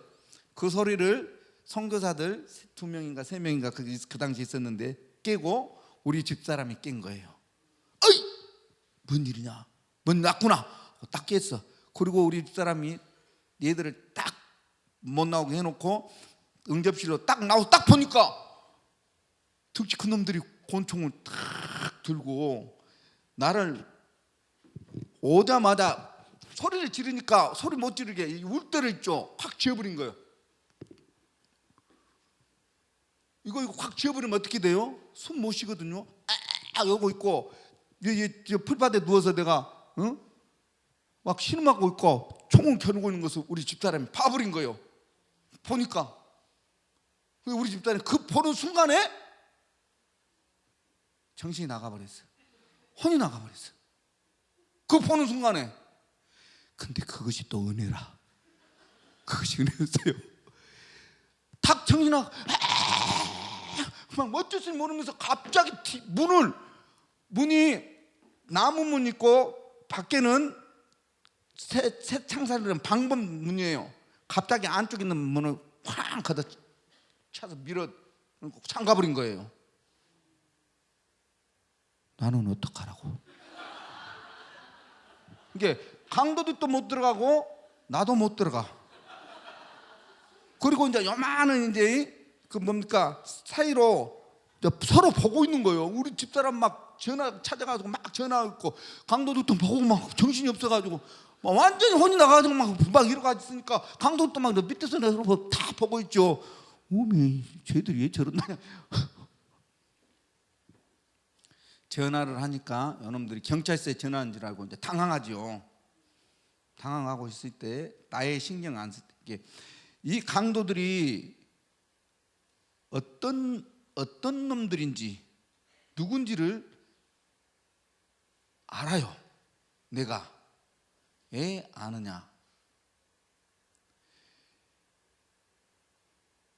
그 소리를 선교사들 2명인가 3명인가 그 당시 있었는데 깨고 우리 집사람이 깬 거예요. 어이! 뭔 일이냐? 뭔 났구나. 딱 깼어. 그리고 우리 집사람이 얘들을 딱 못 나오게 해놓고 응접실로 딱 나와서 딱 보니까 득지 큰 놈들이 권총을 딱 들고 나를 오자마자 소리를 지르니까 소리 못 지르게 울 때를 있죠. 확 쥐어버린 거예요. 이거 확 쥐어버리면 어떻게 돼요? 숨 못 쉬거든요. 이러고 있고 풀밭에 누워서 내가 막 신음하고 있고 총을 겨누고 있는 것을 우리 집사람이 봐버린 거예요. 보니까 우리 집사람이 그 보는 순간에 정신이 나가버렸어요. 혼이 나가버렸어요. 그 보는 순간에. 근데 그것이 또 은혜라. 그것이 은혜였어요. 탁 정신 나가 막 어쩔 줄 모르면서 갑자기 문이 나무 문 있고 밖에는 새 창살이라는 방범 문이에요. 갑자기 안쪽에 있는 문을 쾅 걷어 차서 밀어 잠가버린 거예요. 나는 어떡하라고? 이게 강도도 또 못 들어가고 나도 못 들어가. 그리고 이제 요만한 이제 그 뭡니까 사이로 서로 보고 있는 거예요. 우리 집사람 막 전화 찾아가지고 막 전화했고 강도도 또 보고 막 정신이 없어가지고 막 완전히 혼이 나가지고 막 이러고 있으니까 강도도 막 밑에서 내려보고 다 보고 있죠. 어메 쟤들이 왜 저러냐. 전화를 하니까 요놈들이 경찰서에 전화한 줄 알고 이제 당황하죠. 당황하고 있을 때 나의 신경 안 쓸 때 이 강도들이 어떤 놈들인지 누군지를 알아요. 내가 왜 아느냐?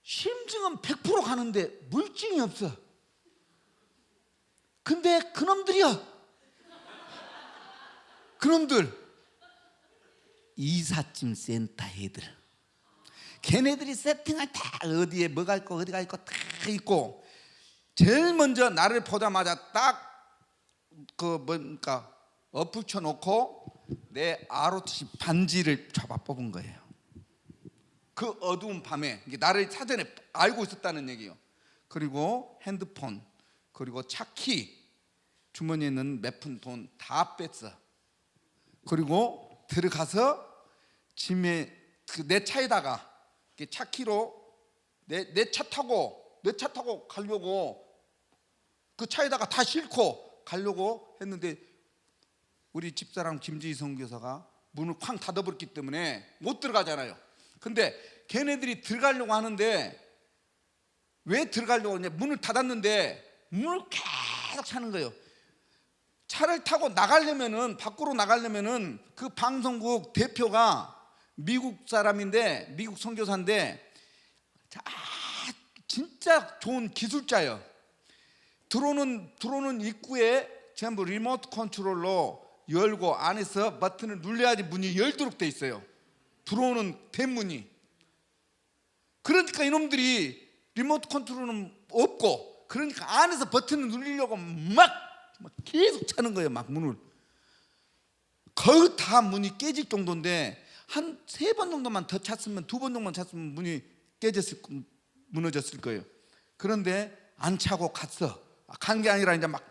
심지어 물증은 100% 가는데 물증이 없어. 근데 그놈들 이삿짐 센터 애들, 걔네들이 세팅할 다 어디에 뭐가 있고 어디가 있고 다 있고, 제일 먼저 나를 보자마자 딱 그 뭔가 엎붙여 놓고 내 ROTC 반지를 잡아 뽑은 거예요. 그 어두운 밤에 나를 사전에 알고 있었다는 얘기예요. 그리고 핸드폰, 그리고 차키, 주머니에 있는 몇 푼 돈 다 뺐어. 그리고 들어가서 짐에 내 차에다가 차키로 내 차 타고 가려고, 그 차에다가 다 싣고 가려고 했는데 우리 집사람 김지희 선교사가 문을 쾅 닫아버렸기 때문에 못 들어가잖아요. 근데 걔네들이 들어가려고 하는데, 왜 들어가려고 하냐, 문을 닫았는데 문을 계속 차는 거예요. 차를 타고 나가려면은, 밖으로 나가려면은 그 방송국 대표가 미국 사람인데, 미국 선교사인데 진짜 좋은 기술자예요. 들어오는 입구에 전부 리모트 컨트롤로 열고 안에서 버튼을 눌러야지 문이 열도록 돼 있어요. 들어오는 대문이. 그러니까 이놈들이 리모트 컨트롤은 없고, 그러니까 안에서 버튼을 누르려고 막 계속 차는 거예요. 막 문을. 거의 다 문이 깨질 정도인데 한 3번 정도만 더 찼으면, 2번 정도만 찼으면 문이 무너졌을 거예요. 그런데 안 차고 갔어. 간 게 아니라 이제 막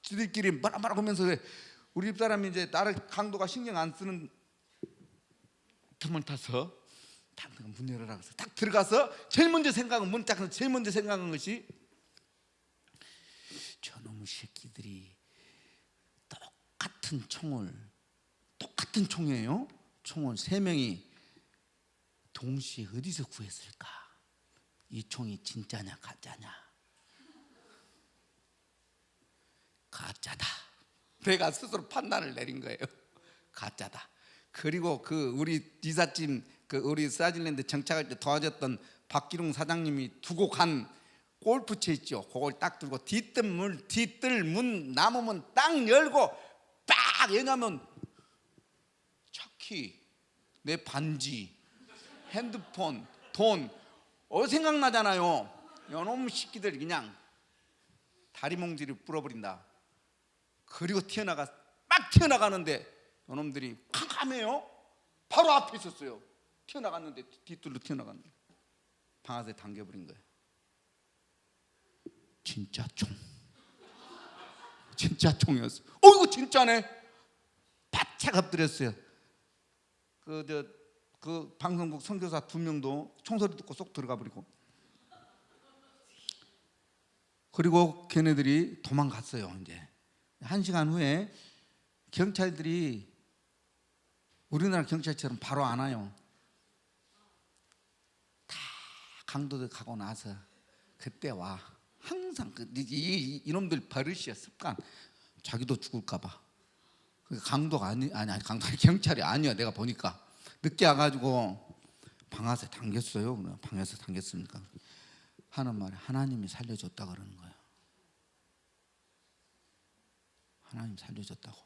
지들끼리 뭐라 하면서 그래. 우리 집사람이 이제 나를 강도가 신경 안 쓰는 틈을 타서 딱 문 열어라 그래서 딱 들어가서 제일 먼저 생각한, 문 딱 제일 먼저 생각한 것이, 저놈의 새끼들이 똑같은 총이에요. 총을 3명이 동시에 어디서 구했을까? 이 총이 진짜냐 가짜냐? 가짜다. 내가 스스로 판단을 내린 거예요. 가짜다. 그리고 그 우리 이삿짐, 그 우리 스와질랜드 정착할 때 도와줬던 박기룡 사장님이 두고 간 골프채 있죠. 그걸 딱 들고 뒤뜰문 나무문 딱 열고 빡, 왜냐면 차키, 내 반지, 핸드폰, 돈 생각나잖아요. 요놈 새끼들 그냥 다리몽지를 불어버린다. 그리고 막 튀어나가는데 요놈들이 캄캄해요. 바로 앞에 있었어요. 튀어나갔는데 뒷뜰로 튀어나갔는데 방아쇠 당겨버린 거예요. 진짜 총이었어요. 이거 진짜네. 바짝 엎드렸어요. 그 방송국 선교사 2명도 총소리 듣고 쏙 들어가 버리고, 그리고 걔네들이 도망갔어요. 이제 1시간 후에 경찰들이 우리나라 경찰처럼 바로 안 와요. 다 강도들 가고 나서 그때 와. 항상 이놈들 버릇이야, 습관. 자기도 죽을까 봐. 강도가 아니 경찰이 아니야. 내가 보니까 늦게 와가지고 방아쇠 당겼어요. 방아쇠 당겼습니까? 하는 말에 하나님이 살려줬다 그러는 거예요. 하나님 살려줬다고.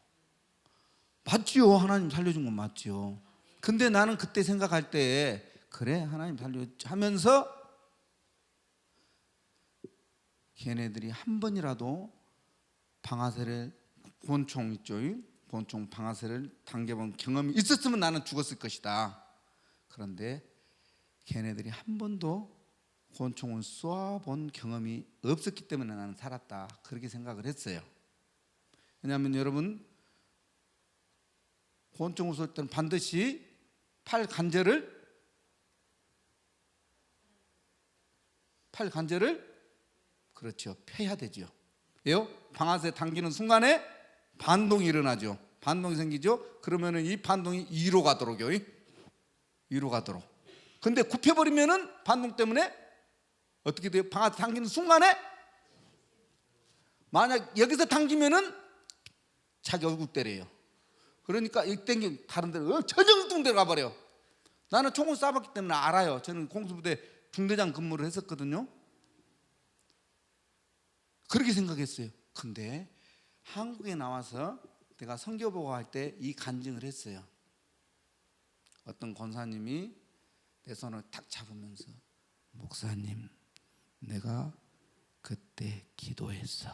맞지요. 하나님 살려준 건 맞지요. 근데 나는 그때 생각할 때, 그래 하나님 살려줬지 하면서 걔네들이 한 번이라도 방아쇠를, 권총 있죠, 권총 방아쇠를 당겨본 경험이 있었으면 나는 죽었을 것이다. 그런데 걔네들이 한 번도 권총을 쏘아본 경험이 없었기 때문에 나는 살았다. 그렇게 생각을 했어요. 왜냐하면 여러분, 권총을 쏠 때는 반드시 팔 관절을 그렇죠, 펴야 되죠. 왜요? 방아쇠 당기는 순간에 반동이 일어나죠. 반동이 생기죠. 그러면은 이 반동이 2로 가도록요. 2로 가도록. 근데 굽혀버리면은 반동 때문에 어떻게 돼요? 방아쇠 당기는 순간에, 만약 여기서 당기면은 자기 얼굴 때려요. 그러니까 이 땡기 다른 데로 전형뚱 데로 가버려요. 나는 총을 쏴봤기 때문에 알아요. 저는 공수부대 중대장 근무를 했었거든요. 그렇게 생각했어요. 근데 한국에 나와서 내가 선교보고 할 때 이 간증을 했어요. 어떤 권사님이 내 손을 탁 잡으면서 목사님, 내가 그때 기도했어.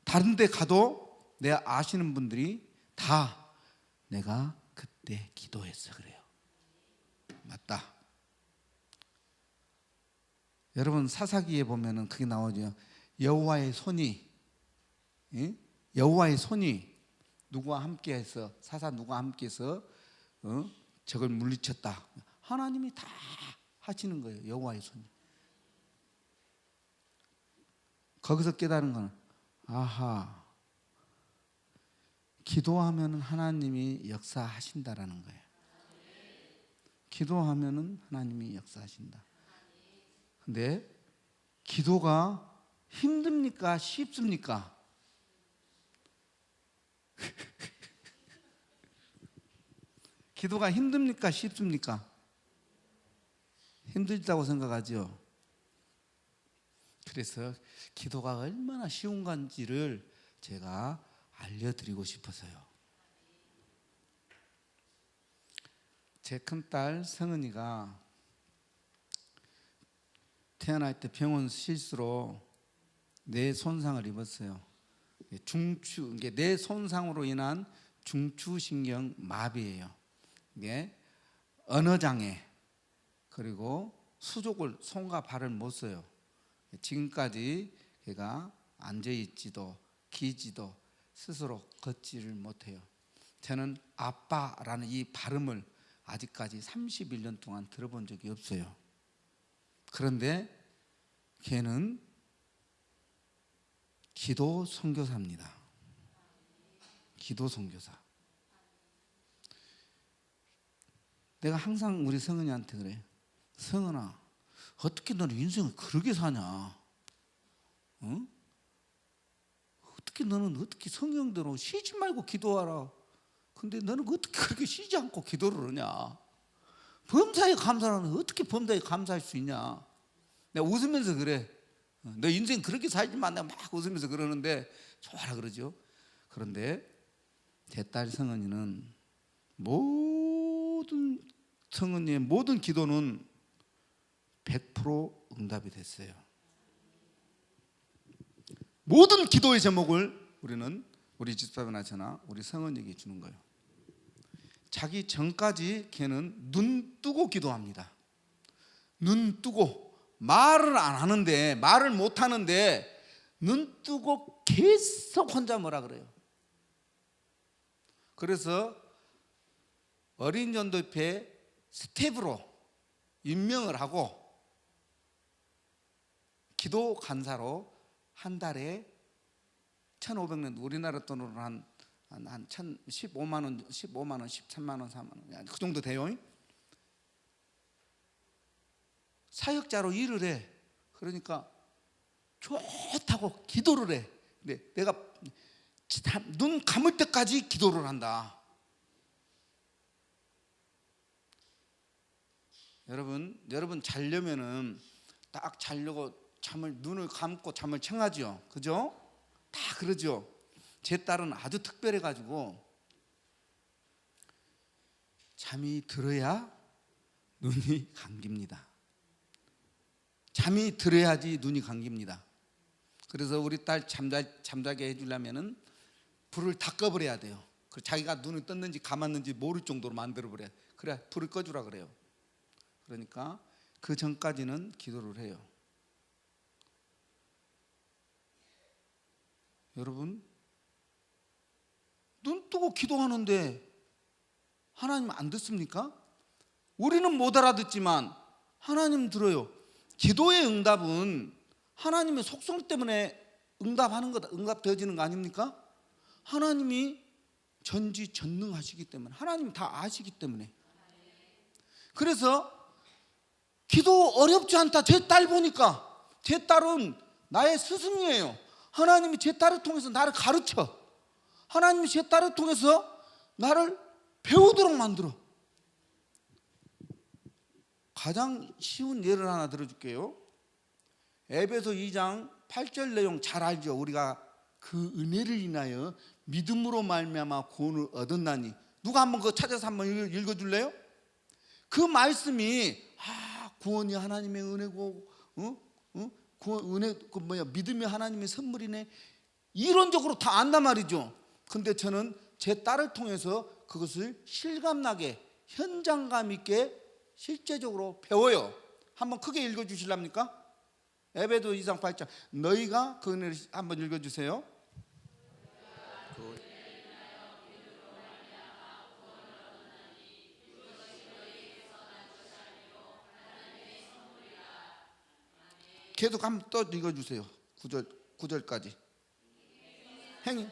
다른 데 가도 내가 아시는 분들이 다 내가 그때 기도했어 그래요. 맞다. 여러분 사사기에 보면은 그게 나오죠. 여호와의 손이, 예? 여호와의 손이 누구와 함께해서, 사사 누구와 함께해서 적을 물리쳤다. 하나님이 다 하시는 거예요. 여호와의 손이. 거기서 깨달은 거는, 아하, 기도하면 하나님이 역사하신다라는 거예요. 기도하면 하나님이 역사하신다. 근데 기도가 힘듭니까? 쉽습니까? 기도가 힘듭니까? 쉽습니까? 힘들다고 생각하죠. 그래서 기도가 얼마나 쉬운 건지를 제가 알려드리고 싶어서요. 제 큰딸 성은이가 태어날 때 병원 실수로 뇌 손상을 입었어요. 중추, 이게 뇌 손상으로 인한 중추신경 마비예요. 이게 언어장애, 그리고 수족을, 손과 발을 못 써요. 지금까지 걔가 앉아있지도 기지도 스스로 걷지를 못해요. 저는 아빠라는 이 발음을 아직까지 31년 동안 들어본 적이 없어요. 그런데 걔는 기도 선교사입니다. 기도 선교사. 내가 항상 우리 성은이한테 그래. 성은아, 어떻게 너는 인생을 그렇게 사냐? 응? 어떻게 너는 어떻게 성경대로 쉬지 말고 기도하라. 근데 너는 어떻게 그렇게 쉬지 않고 기도를 하냐? 범사에 감사하는 어떻게 범사에 감사할 수 있냐? 내가 웃으면서 그래. 너 인생 그렇게 살지만 내가 막 웃으면서 그러는데 좋아라 그러죠. 그런데 제 딸 성은이는 모든 성은이의 모든 기도는 100% 응답이 됐어요. 모든 기도의 제목을 우리는 우리 집사람이나 저나 우리 성은이에게 주는 거예요. 자기 전까지 걔는 눈 뜨고 기도합니다. 눈 뜨고 말을 안 하는데, 말을 못 하는데 눈 뜨고 계속 혼자 뭐라 그래요. 그래서 어린 전도협회 스텝으로 임명을 하고 기도 간사로 한 달에 1,500년, 우리나라 돈으로 한 15만 원, 13만 원, 4만 원, 그 정도 돼요. 사역자로 일을 해. 그러니까 좋다고 기도를 해. 근데 내가 눈 감을 때까지 기도를 한다. 여러분 자려면은 딱 자려고 눈을 감고 잠을 청하죠. 그죠? 다 그러죠. 제 딸은 아주 특별해 가지고 잠이 들어야 눈이 감깁니다. 잠이 들어야지 눈이 감깁니다. 그래서 우리 딸 잠자게 해주려면은 불을 다 꺼버려야 돼요. 그래서 자기가 눈을 떴는지 감았는지 모를 정도로 만들어버려야 돼요. 그래 불을 꺼주라 그래요. 그러니까 그 전까지는 기도를 해요. 여러분, 눈 뜨고 기도하는데 하나님 안 듣습니까? 우리는 못 알아듣지만 하나님 들어요. 기도의 응답은 하나님의 속성 때문에 응답되어지는 거 아닙니까? 하나님이 전지전능하시기 때문에, 하나님 다 아시기 때문에. 그래서 기도 어렵지 않다. 제 딸 보니까, 제 딸은 나의 스승이에요. 하나님이 제 딸을 통해서 나를 가르쳐. 하나님이 제 딸을 통해서 나를 배우도록 만들어. 가장 쉬운 예를 하나 들어줄게요. 에베소 2장 8절 내용 잘 알죠. 우리가 그 은혜를 인하여 믿음으로 말미암아 구원을 얻었나니. 누가 한번 그거 찾아서 한번 읽어줄래요? 그 말씀이 구원이 하나님의 은혜고, 은혜 믿음이 하나님의 선물이네. 이론적으로 다 안단 말이죠. 근데 저는 제 딸을 통해서 그것을 실감나게 현장감 있게 실제적으로 배워요. 한번 크게 읽어주실랍니까? 에베소 2장 8절. 너희가 그 은혜를 한번 읽어주세요. 계속 한번 또 읽어주세요. 9절까지. 행위.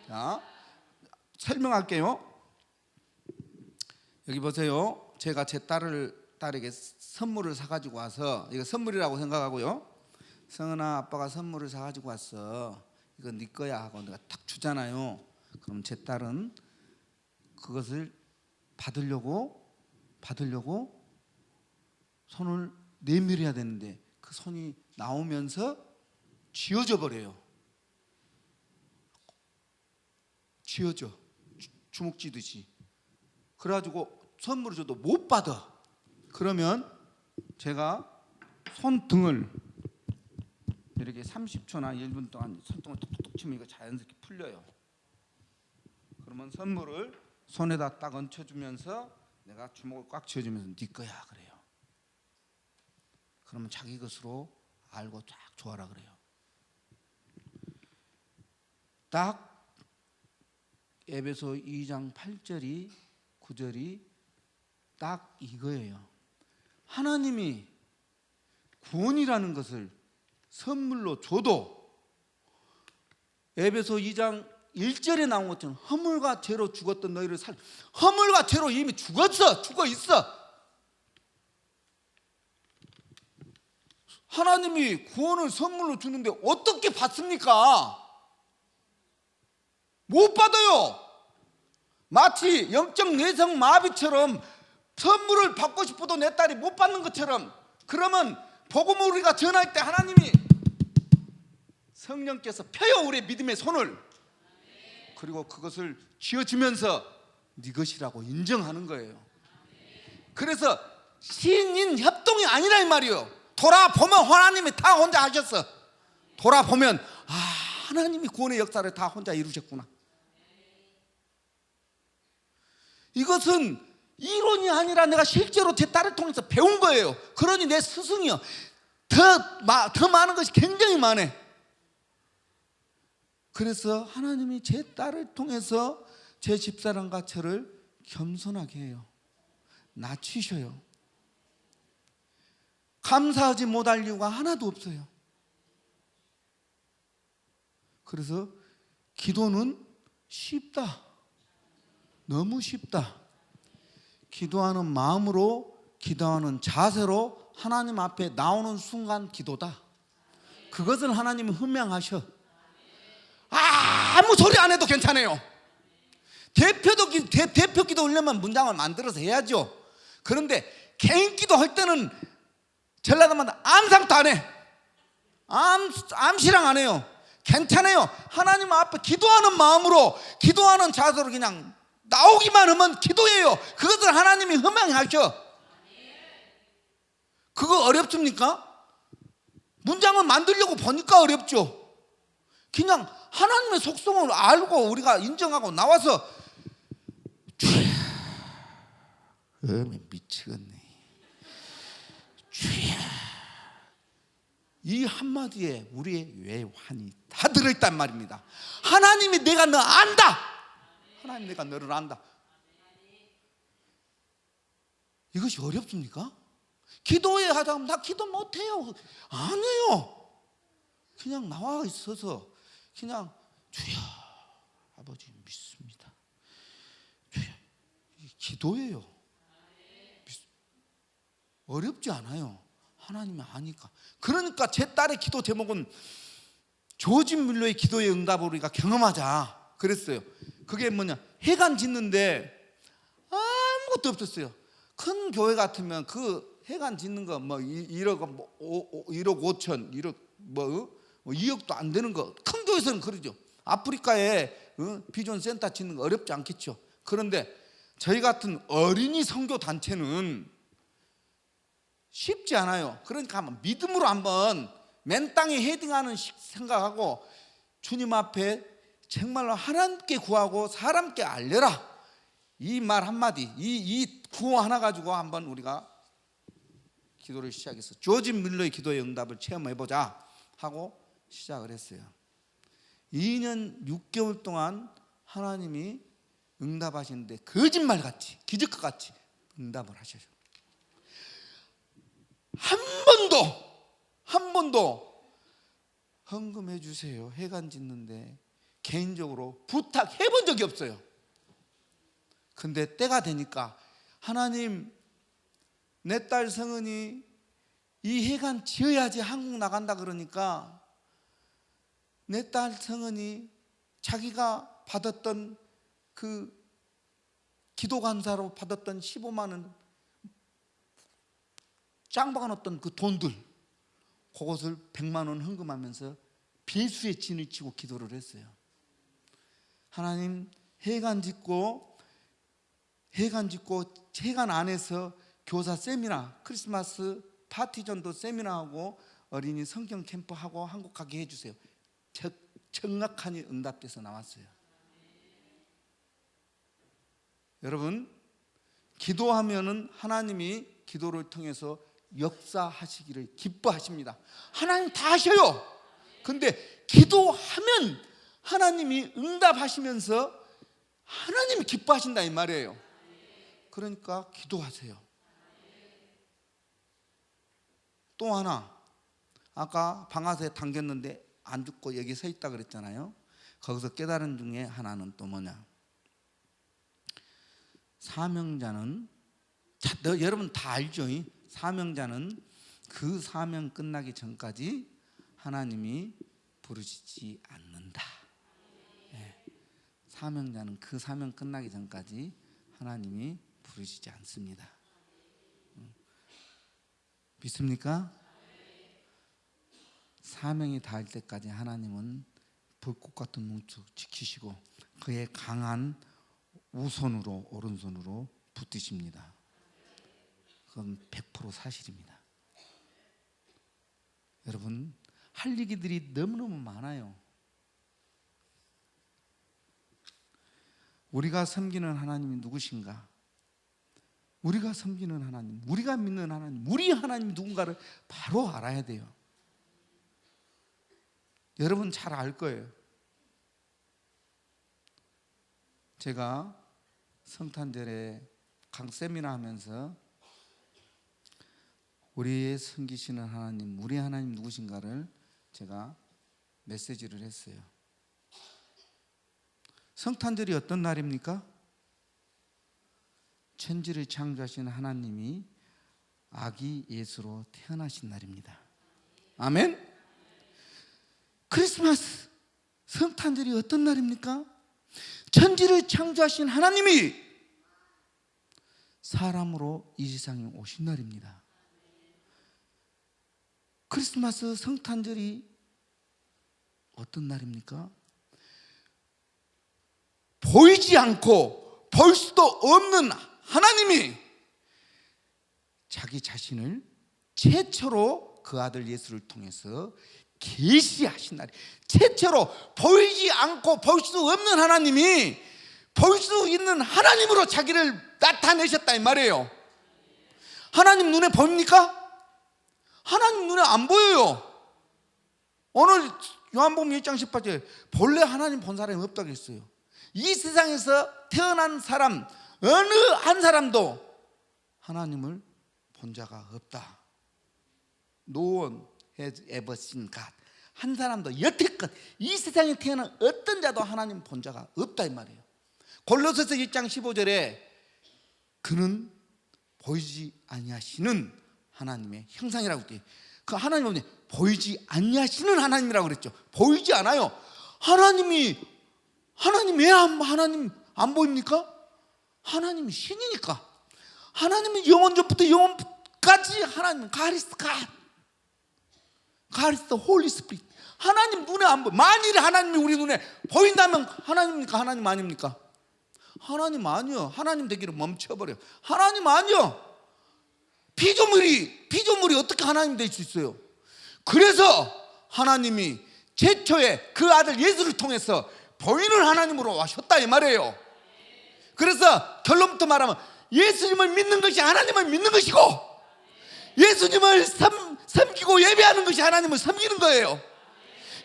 자, 설명할게요. 여기 보세요. 제가 제 딸에게 선물을 사가지고 와서, 이거 선물이라고 생각하고요. 성은아, 아빠가 선물을 사가지고 왔어. 이거 네 거야 하고 내가 딱 주잖아요. 그럼 제 딸은 그것을 받으려고 손을 내밀어야 되는데 그 손이 나오면서 쥐어져 버려요. 쥐어져, 주먹 쥐듯이. 그래가지고 선물을 줘도 못 받아. 그러면 제가 손등을 이렇게 30초나 1분 동안 손등을 톡톡 치면 이거 자연스럽게 풀려요. 그러면 선물을 손에다 딱 얹혀주면서 내가 주먹을 꽉 쥐어주면서 네 거야 그래요. 그러면 자기 것으로 알고 쫙 좋아라 그래요. 딱 에베소 2장 8절이 9절이 딱 이거예요. 하나님이 구원이라는 것을 선물로 줘도 에베소 2장 1절에 나온 것처럼 허물과 죄로 죽었던 너희를 허물과 죄로 이미 죽어 있어. 하나님이 구원을 선물로 주는데 어떻게 받습니까? 못 받아요. 마치 영적 내성 마비처럼 선물을 받고 싶어도 내 딸이 못 받는 것처럼. 그러면 복음을 우리가 전할 때 하나님이 성령께서 펴요 우리의 믿음의 손을. 그리고 그것을 쥐어주면서 네 것이라고 인정하는 거예요. 그래서 신인 협동이 아니라 이 말이에요. 돌아보면 하나님이 다 혼자 하셨어. 돌아보면 하나님이 구원의 역사를 다 혼자 이루셨구나. 이것은 이론이 아니라 내가 실제로 제 딸을 통해서 배운 거예요. 그러니 내 스승이요 더 많은 것이 굉장히 많아. 그래서 하나님이 제 딸을 통해서 제 집사람과 저를 겸손하게 해요. 낮추셔요. 감사하지 못할 이유가 하나도 없어요. 그래서 기도는 쉽다. 너무 쉽다. 기도하는 마음으로, 기도하는 자세로 하나님 앞에 나오는 순간 기도다. 그것을 하나님은 분명하셔. 아무 소리 안 해도 괜찮아요. 대표 기도 하려면 문장을 만들어서 해야죠. 그런데 개인 기도 할 때는 전라도마다 암상도 안 해. 암시랑 안 해요. 괜찮아요. 하나님 앞에 기도하는 마음으로, 기도하는 자세로 그냥 나오기만 하면 기도해요. 그것을 하나님이 허망하셔. 그거 어렵습니까? 문장을 만들려고 보니까 어렵죠. 그냥 하나님의 속성을 알고 우리가 인정하고 나와서 주야, 미치겠네. 주야, 이 한마디에 우리의 외환이 다 들어있단 말입니다. 하나님이 내가 너 안다. 하나님 내가 너를 안다. 이것이 어렵습니까? 기도해 하다 보면 나 기도 못해요. 안 해요. 그냥 나와 있어서 그냥 주여 아버지 믿습니다. 주여, 기도예요. 어렵지 않아요. 하나님이 아니까. 그러니까 제 딸의 기도 제목은 조지 뮬러의 기도의 응답을 우리가 경험하자 그랬어요. 그게 뭐냐, 해간 짓는데 아무것도 없었어요. 큰 교회 같으면 그 해관 짓는 거 뭐 1억 5천 1억 뭐 2억도 안 되는 거 큰 교회에서는 그러죠. 아프리카에 비전 센터 짓는 거 어렵지 않겠죠. 그런데 저희 같은 어린이 선교 단체는 쉽지 않아요. 그러니까 한번 믿음으로 한번 맨 땅에 헤딩하는 생각하고 주님 앞에 정말로 하나님께 구하고 사람께 알려라, 이 말 한마디, 이 구호 하나 가지고 한번 우리가 기도를 시작했어. 조지 밀러의 기도의 응답을 체험해보자 하고 시작을 했어요. 2년 6개월 동안 하나님이 응답하시는데 거짓말같이 기적같이 응답을 하셔요. 한 번도 헌금해 주세요, 해관 짓는데 개인적으로 부탁해 본 적이 없어요. 근데 때가 되니까 하나님, 내 딸 성은이 이 해관 지어야지 한국 나간다 그러니까 내 딸 성은이 자기가 받았던 그 기도 감사로 받았던 15만 원 짱박아놓던 그 돈들, 그것을 100만 원 헌금하면서 배수의 진을 치고 기도를 했어요. 하나님, 해관 짓고 해관 안에서 교사 세미나, 크리스마스 파티 전도 세미나하고 어린이 성경 캠프하고 한국 가게 해주세요. 정확하니 응답돼서 나왔어요. 여러분, 기도하면은 하나님이 기도를 통해서 역사하시기를 기뻐하십니다. 하나님 다 하셔요. 근데 기도하면 하나님이 응답하시면서 하나님이 기뻐하신다 이 말이에요. 그러니까 기도하세요. 또 하나, 아까 방아쇠 당겼는데 안 죽고 여기 서 있다 그랬잖아요. 거기서 깨달은 중에 하나는 또 뭐냐, 사명자는, 여러분 다 알죠? 사명자는 그 사명 끝나기 전까지 하나님이 부르시지 않는다. 네. 사명자는 그 사명 끝나기 전까지 하나님이 부르시지 않습니다. 믿습니까? 사명이 닿을 때까지 하나님은 불꽃 같은 뭉툭 지키시고 그의 강한 우손으로, 오른손으로 붙드십니다. 그건 100% 사실입니다. 여러분, 할 얘기들이 너무너무 많아요. 우리가 섬기는 하나님이 누구신가? 우리가 섬기는 하나님, 우리가 믿는 하나님, 우리 하나님이 누군가를 바로 알아야 돼요. 여러분 잘 알 거예요. 제가 성탄절에 강 세미나 하면서 우리의 섬기시는 하나님, 우리 하나님 누구신가를 제가 메시지를 했어요. 성탄절이 어떤 날입니까? 천지를 창조하신 하나님이 아기 예수로 태어나신 날입니다. 아멘. 크리스마스, 성탄절이 어떤 날입니까? 천지를 창조하신 하나님이 사람으로 이 세상에 오신 날입니다. 크리스마스, 성탄절이 어떤 날입니까? 보이지 않고 볼 수도 없는 하나님이 자기 자신을 최초로 그 아들 예수를 통해서 계시하신 날이, 최초로 보이지 않고 볼 수 없는 하나님이 볼 수 있는 하나님으로 자기를 나타내셨다 이 말이에요. 하나님 눈에 보입니까? 하나님 눈에 안 보여요. 오늘 요한복음 1장 18절에 본래 하나님 본 사람이 없다고 했어요. 이 세상에서 태어난 사람 어느 한 사람도 하나님을 본 자가 없다. No one has ever seen God. 한 사람도 여태껏 이 세상에 태어난 어떤 자도 하나님 본 자가 없다 이 말이에요. 골로새서 1장 15절에 그는 보이지 아니하시는 하나님의 형상이라고 돼요. 그 하나님은 보이지 아니하시는 하나님이라고 그랬죠. 보이지 않아요. 하나님 왜 하나님 안 보입니까? 하나님이 신이니까. 하나님은 영원 전부터 영원까지 하나님 God is God. God is the Holy Spirit. 하나님 눈에 안 보여. 만일 하나님이 우리 눈에 보인다면 하나님입니까? 하나님 아닙니까? 하나님 아니요. 하나님 되기를 멈춰버려. 하나님 아니요. 피조물이 어떻게 하나님 될 수 있어요? 그래서 하나님이 최초에 그 아들 예수를 통해서 보이는 하나님으로 와셨다 이 말이에요. 그래서 결론부터 말하면 예수님을 믿는 것이 하나님을 믿는 것이고, 예수님을 섬기고 예배하는 것이 하나님을 섬기는 거예요.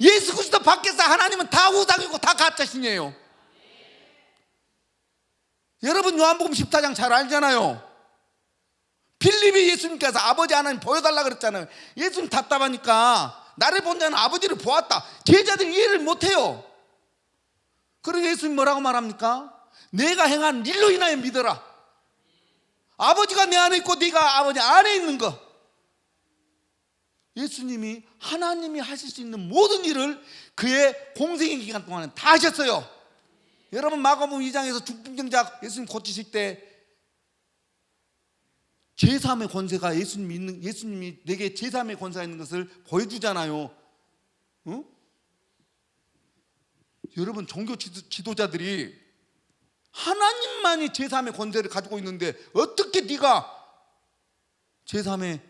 예수 그리스도 밖에서 하나님은 다 우상이고 다 가짜신이에요. 여러분 요한복음 14장 잘 알잖아요. 빌립이 예수님께서 아버지 하나님 보여달라 그랬잖아요. 예수님 답답하니까 나를 본 자는 아버지를 보았다. 제자들이 이해를 못해요. 그래서 예수님 뭐라고 말합니까? 내가 행한 일로 인하여 믿어라. 아버지가 내 안에 있고 네가 아버지 안에 있는 거. 예수님이 하나님이 하실 수 있는 모든 일을 그의 공생의 기간 동안에 다 하셨어요. 여러분 마가복음 2장에서 중풍병자 예수님 고치실 때 제3의 권세가 예수님이 내게 제3의 권세가 있는 것을 보여주잖아요. 응? 여러분 종교 지도자들이 하나님만이 제3의 권세를 가지고 있는데 어떻게 네가 제3의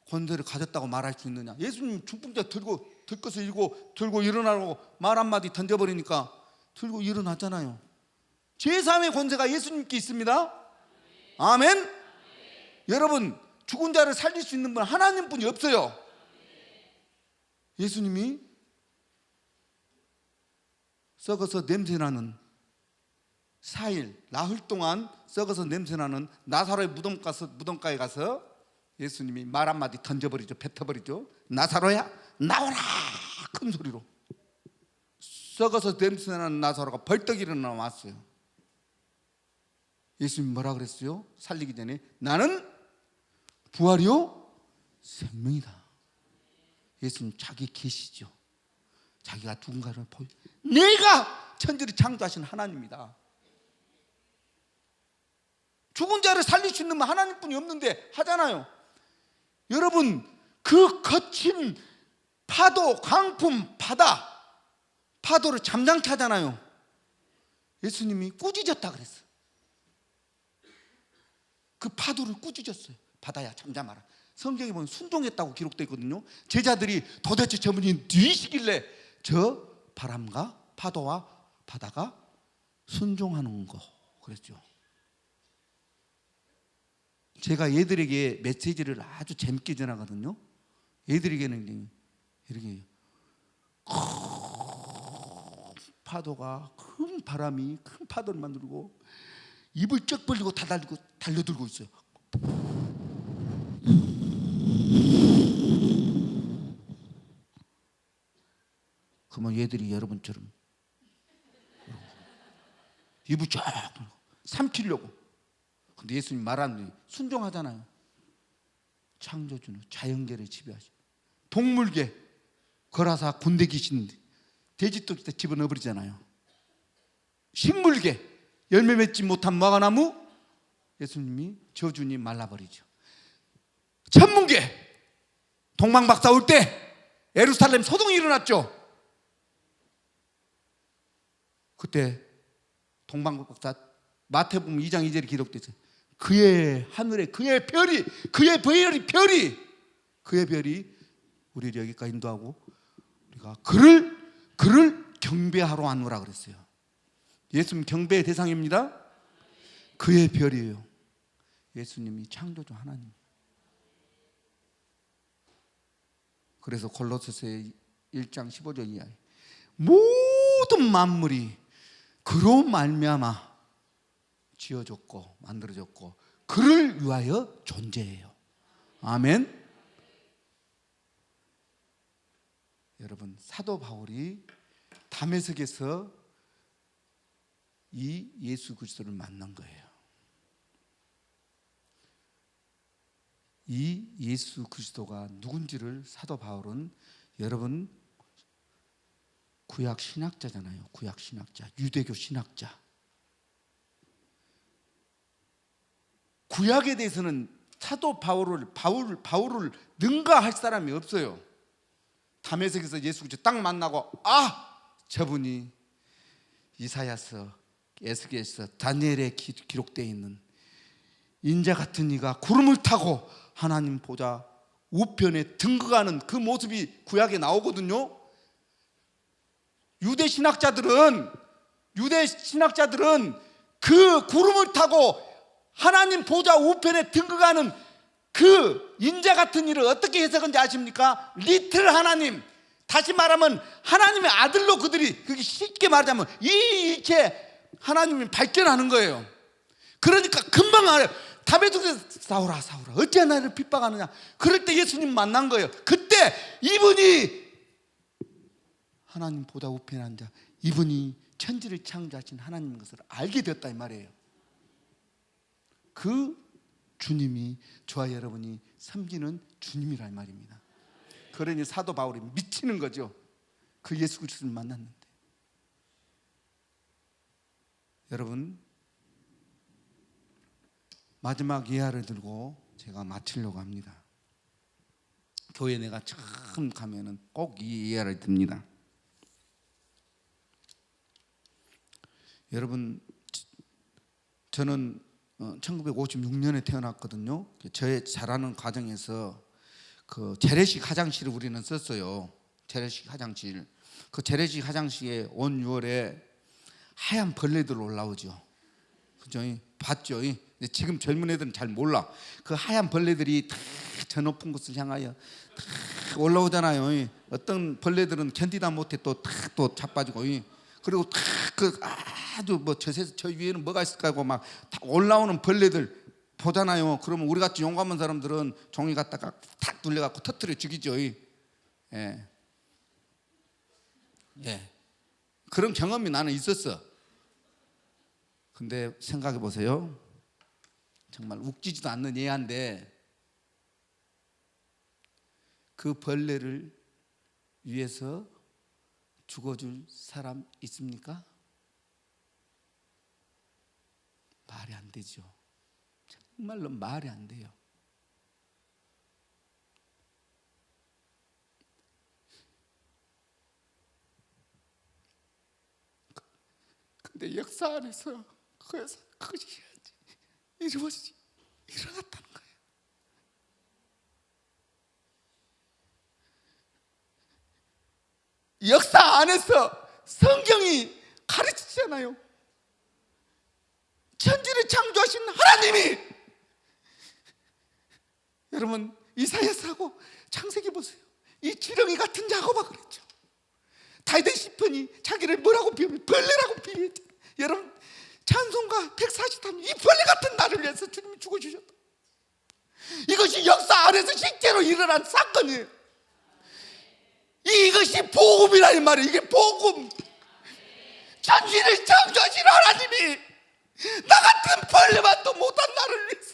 권세를 가졌다고 말할 수 있느냐? 예수님 중풍자 들것을 들고 일어나라고 말 한마디 던져버리니까 들고 일어났잖아요. 제3의 권세가 예수님께 있습니다. 아멘. 여러분 죽은 자를 살릴 수 있는 분은 하나님뿐이 없어요. 예수님이 썩어서 냄새나는 4일 나흘 동안 썩어서 냄새나는 나사로의 무덤가에 가서 예수님이 말 한마디 던져버리죠. 뱉어버리죠. 나사로야 나오라 큰 소리로. 썩어서 냄새나는 나사로가 벌떡 일어나 왔어요. 예수님이 뭐라 그랬어요? 살리기 전에 나는 부활이요 생명이다. 예수님 자기 계시죠. 자기가 누군가를 보여. 내가 천지를 창조하신 하나님이다. 죽은 자를 살릴 수 있는 하나님뿐이 없는데 하잖아요. 여러분 그 거친 파도, 강풍, 파도를 잠잠케 하잖아요. 예수님이 꾸짖었다 그랬어. 그 파도를 꾸짖었어요. 바다야 잠잠하라. 성경에 보면 순종했다고 기록되어 있거든요. 제자들이 도대체 저분이 누이시길래 저 바람과 파도와 바다가 순종하는 거 그랬죠. 제가 얘들에게 메시지를 아주 재밌게 전하거든요. 얘들에게는 이렇게 파도가 큰 바람이 큰 파도를 만들고 입을 쩍 벌리고 다 달려들고 있어요. 그러면 얘들이 여러분처럼 입을 쫙 삼키려고. 근데 예수님 말하는 순종하잖아요. 창조주는 자연계를 지배하시고 동물계 거라사 군대 귀신 돼지토끼 집어넣어 버리잖아요. 식물계 열매 맺지 못한 무화과나무 예수님이 저주니 말라버리죠. 천문계 동방박사 올 때 예루살렘 소동이 일어났죠. 그때 동방박사 마태복음 2장 2절에 기록되죠. 그의 하늘에 그의 별이 우리를 여기까지 인도하고 우리가 그를 경배하러 왔노라 그랬어요. 예수님 경배의 대상입니다. 그의 별이에요. 예수님이 창조주 하나님. 그래서 골로새서 1장 15절 이하에 모든 만물이 그로 말미암아 지어졌고 만들어졌고 그를 위하여 존재해요. 아멘. 여러분 사도 바울이 다메섹에서 이 예수 그리스도를 만난 거예요. 이 예수 그리스도가 누군지를 사도 바울은 여러분 구약 신학자잖아요. 구약 신학자, 유대교 신학자. 구약에 대해서는 사도 바울을 능가할 사람이 없어요. 다메섹에서 예수 그리스도 딱 만나고 저분이 이사야서, 에스겔서, 다니엘에 기록되어 있는 인자 같은 이가 구름을 타고 하나님 보좌 우편에 등극하는 그 모습이 구약에 나오거든요. 유대 신학자들은 그 구름을 타고 하나님 보좌 우편에 등극하는 그 인자 같은 일을 어떻게 해석한지 아십니까? 리틀 하나님, 다시 말하면 하나님의 아들로 그들이, 그게 쉽게 말하자면 이 일체 하나님이 발견하는 거예요. 그러니까 금방 알아요. 다메섹에서 사울아 어찌 나를 핍박하느냐. 그럴 때 예수님 만난 거예요. 그때 이분이 하나님 보좌 우편에 앉아 이분이 천지를 창조하신 하나님인 것을 알게 되었다 이 말이에요. 그 주님이 저와 여러분이 섬기는 주님이란 말입니다. 그러니 사도 바울이 미치는 거죠. 그 예수 그리스도를 만났는데. 여러분, 마지막 예화를 들고 제가 마치려고 합니다. 교회 내가 처음 가면은 꼭 이 예화를 듭니다. 여러분, 저는 1956년에 태어났거든요. 저의 자라는 과정에서 그 재래식 화장실을 우리는 썼어요. 재래식 화장실. 그 재래식 화장실에 온 6월에 하얀 벌레들 올라오죠. 그죠? 봤죠? 근데 지금 젊은 애들은 잘 몰라. 그 하얀 벌레들이 다 저 높은 곳을 향하여 다 올라오잖아요. 어떤 벌레들은 견디다 못해 또 자빠지고, 그리고 그 아주 저 위에는 뭐가 있을까 하고 막 다 올라오는 벌레들 보잖아요. 그러면 우리 같이 용감한 사람들은 종이 갖다가 탁 눌려갖고 터뜨려 죽이죠. 예. 그런 경험이 나는 있었어. 근데 생각해 보세요. 정말 웃기지도 않는 예화인데 그 벌레를 위해서 죽어줄 사람 있습니까? 말이 안 되죠. 정말로 말이 안 돼요. 근데 역사 안에서 그것이 일어났다는 거예요. 역사 안에서 성경이 가르치잖아요. 천지를 창조하신 하나님이, 여러분 이사야서하고 창세기 보세요. 이 지렁이 같은 야곱아 그랬죠. 다윗의 시편이 자기를 뭐라고 비유해? 벌레라고 비유했잖아요. 여러분 찬송가 143, 이 벌레 같은 나를 위해서 주님이 죽어주셨다. 이것이 역사 안에서 실제로 일어난 사건이에요. 이것이 복음이라는 말이에요. 이게 복음. 천지를 창조하신 하나님이 나 같은 벌레만도 못한 나를 위해서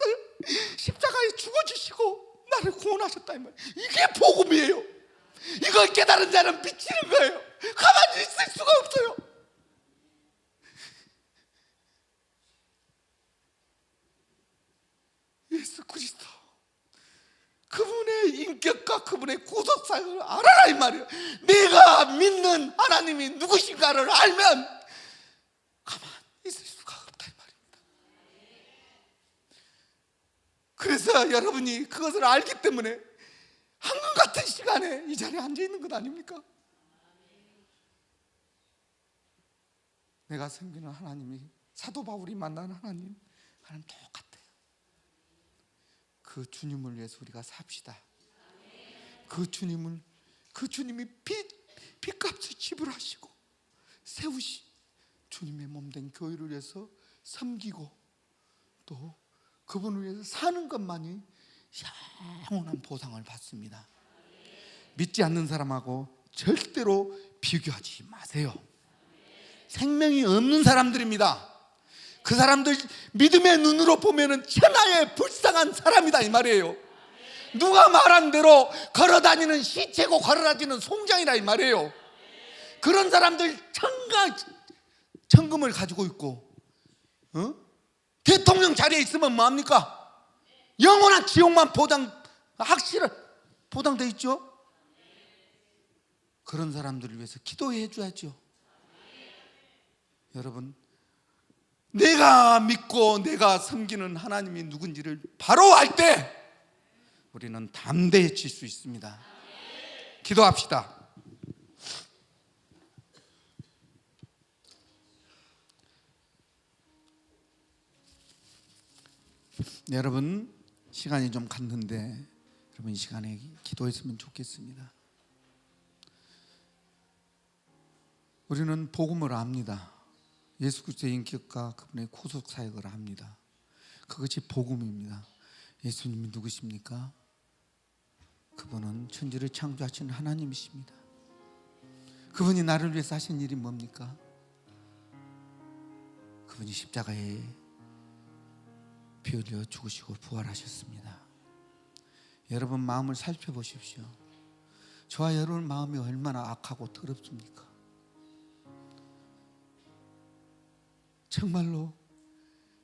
십자가에 죽어주시고 나를 구원하셨다 이 말이에요. 이게 복음이에요. 이걸 깨달은 자는 미치는 거예요. 가만히 있을 수가 없어요. 예수 그리스도, 그분의 인격과 그분의 구속사역을 알아라 이 말이에요. 내가 믿는 하나님이 누구신가를 알면 가만히 있을 수가 없다 이 말입니다. 그래서 여러분이 그것을 알기 때문에 황금 같은 시간에 이 자리에 앉아 있는 것 아닙니까? 내가 섬기는 하나님이, 사도 바울이 만나는 하나님 똑같아요. 그 주님을 위해서 우리가 삽시다. 그 주님이 빚값을 지불하시고 세우신 주님의 몸된 교회를 위해서 섬기고 또 그분을 위해서 사는 것만이 영원한 보상을 받습니다. 믿지 않는 사람하고 절대로 비교하지 마세요. 생명이 없는 사람들입니다. 그 사람들 믿음의 눈으로 보면은 천하의 불쌍한 사람이다 이 말이에요. 누가 말한 대로 걸어다니는 시체고 걸어다니는 송장이라 이 말이에요. 그런 사람들 천금을 가지고 있고 대통령 자리에 있으면 뭐합니까? 영원한 지옥만 보장돼 있죠. 그런 사람들을 위해서 기도해 줘야죠. 여러분, 내가 믿고 내가 섬기는 하나님이 누군지를 바로 알 때 우리는 담대해질 수 있습니다. 기도합시다. 여러분, 시간이 좀 갔는데 여러분 이 시간에 기도했으면 좋겠습니다. 우리는 복음을 압니다. 예수 그리스도의 인격과 그분의 구속 사역을 압니다. 그것이 복음입니다. 예수님이 누구십니까? 그분은 천지를 창조하신 하나님이십니다. 그분이 나를 위해서 하신 일이 뭡니까? 그분이 십자가에 피 흘려 죽으시고 부활하셨습니다. 여러분 마음을 살펴보십시오. 저와 여러분 마음이 얼마나 악하고 더럽습니까? 정말로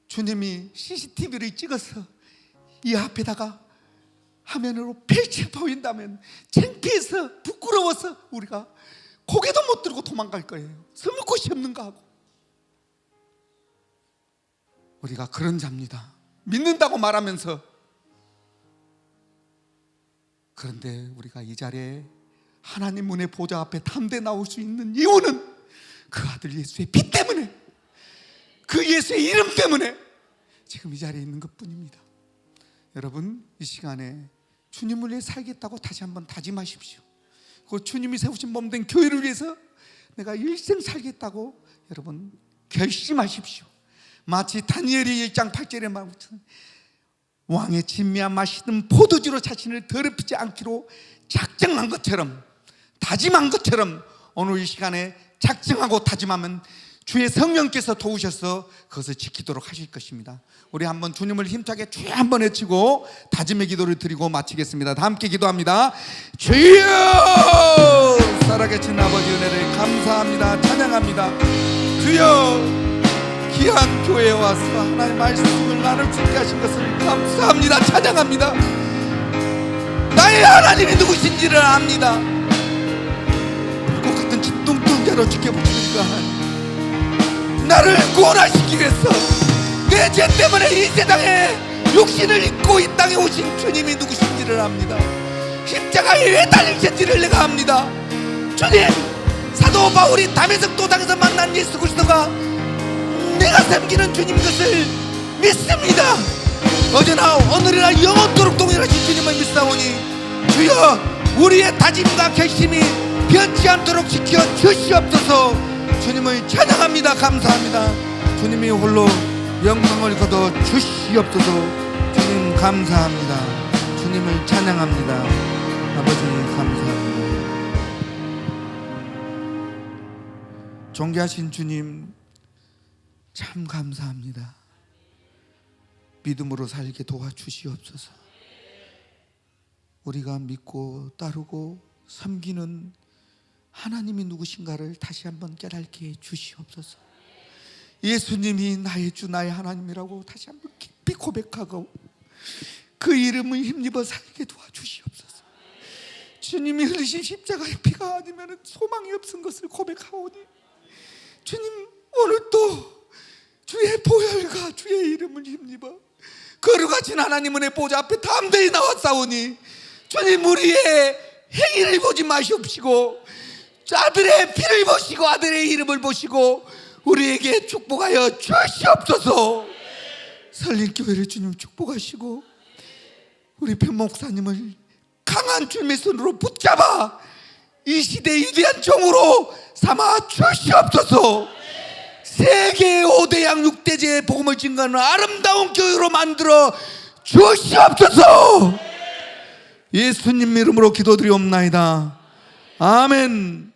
주님이 CCTV를 찍어서 이 앞에다가 화면으로 펼쳐 보인다면 창피해서 부끄러워서 우리가 고개도 못 들고 도망갈 거예요. 숨을 곳이 없는가 하고. 우리가 그런 자입니다. 믿는다고 말하면서. 그런데 우리가 이 자리에 하나님 문의 보좌 앞에 담대 나올 수 있는 이유는 그 아들 예수의 피 때문에, 그 예수의 이름 때문에 지금 이 자리에 있는 것뿐입니다. 여러분, 이 시간에 주님을 위해 살겠다고 다시 한번 다짐하십시오. 그 주님이 세우신 몸된 교회를 위해서 내가 일생 살겠다고 여러분 결심하십시오. 마치 다니엘이 1장 8절에 말한 것처럼 왕의 진미한 맛있는 포도주로 자신을 더럽히지 않기로 작정한 것처럼, 다짐한 것처럼 오늘 이 시간에 작정하고 다짐하면 주의 성령께서 도우셔서 그것을 지키도록 하실 것입니다. 우리 한번 주님을 힘차게 주여 한번 외치고 다짐의 기도를 드리고 마치겠습니다. 다 함께 기도합니다. 주여! 살아계신 아버지 은혜를 감사합니다. 찬양합니다. 주여! 귀한 교회에 와서 하나님의 말씀을 나눌 수 있게 하신 것을 감사합니다. 찬양합니다. 나의 하나님이 누구신지를 압니다. 불꽃 같은 진동자로 지켜보시니까 하나님, 나를 구원하시기 위해서 내 죄 때문에 이 세상에 육신을 입고 이 땅에 오신 주님이 누구신지를 압니다. 십자가에 왜 달리셨는지를 내가 압니다. 주님, 사도 바울이 다메섹 도상에서 만난 예수 그리스도가 내가 섬기는 주님 것을 믿습니다. 어제나 오늘이나 영원토록 동일하신 주님을 믿사오니 주여, 우리의 다짐과 결심이 변치 않도록 지켜 주시옵소서. 주님을 찬양합니다. 감사합니다. 주님이 홀로 영광을 거둬 주시옵소서. 주님 감사합니다. 주님을 찬양합니다. 아버지 감사합니다. 존귀하신 주님 참 감사합니다. 믿음으로 살게 도와주시옵소서. 우리가 믿고 따르고 섬기는 하나님이 누구신가를 다시 한번 깨닫게 해주시옵소서. 예수님이 나의 주 나의 하나님이라고 다시 한번 깊이 고백하고 그 이름을 힘입어 살게 도와주시옵소서. 주님이 흘리신 십자가의 피가 아니면 소망이 없은 것을 고백하오니 주님, 오늘도 주의 보혈과 주의 이름을 힘입어 거룩하신 하나님 은혜 보좌 앞에 담대히 나왔사오니 주님, 우리의 행위를 보지 마시옵시고 아들의 피를 보시고 아들의 이름을 보시고 우리에게 축복하여 주시옵소서. 설린교회를 주님 축복하시고 우리 편 목사님을 강한 주님의 손으로 붙잡아 이 시대의 위대한 종으로 삼아 주시옵소서. 세계 5대양 6대제의 복음을 증거하는 아름다운 교회로 만들어 주시옵소서. 예수님 이름으로 기도드리옵나이다. 아멘.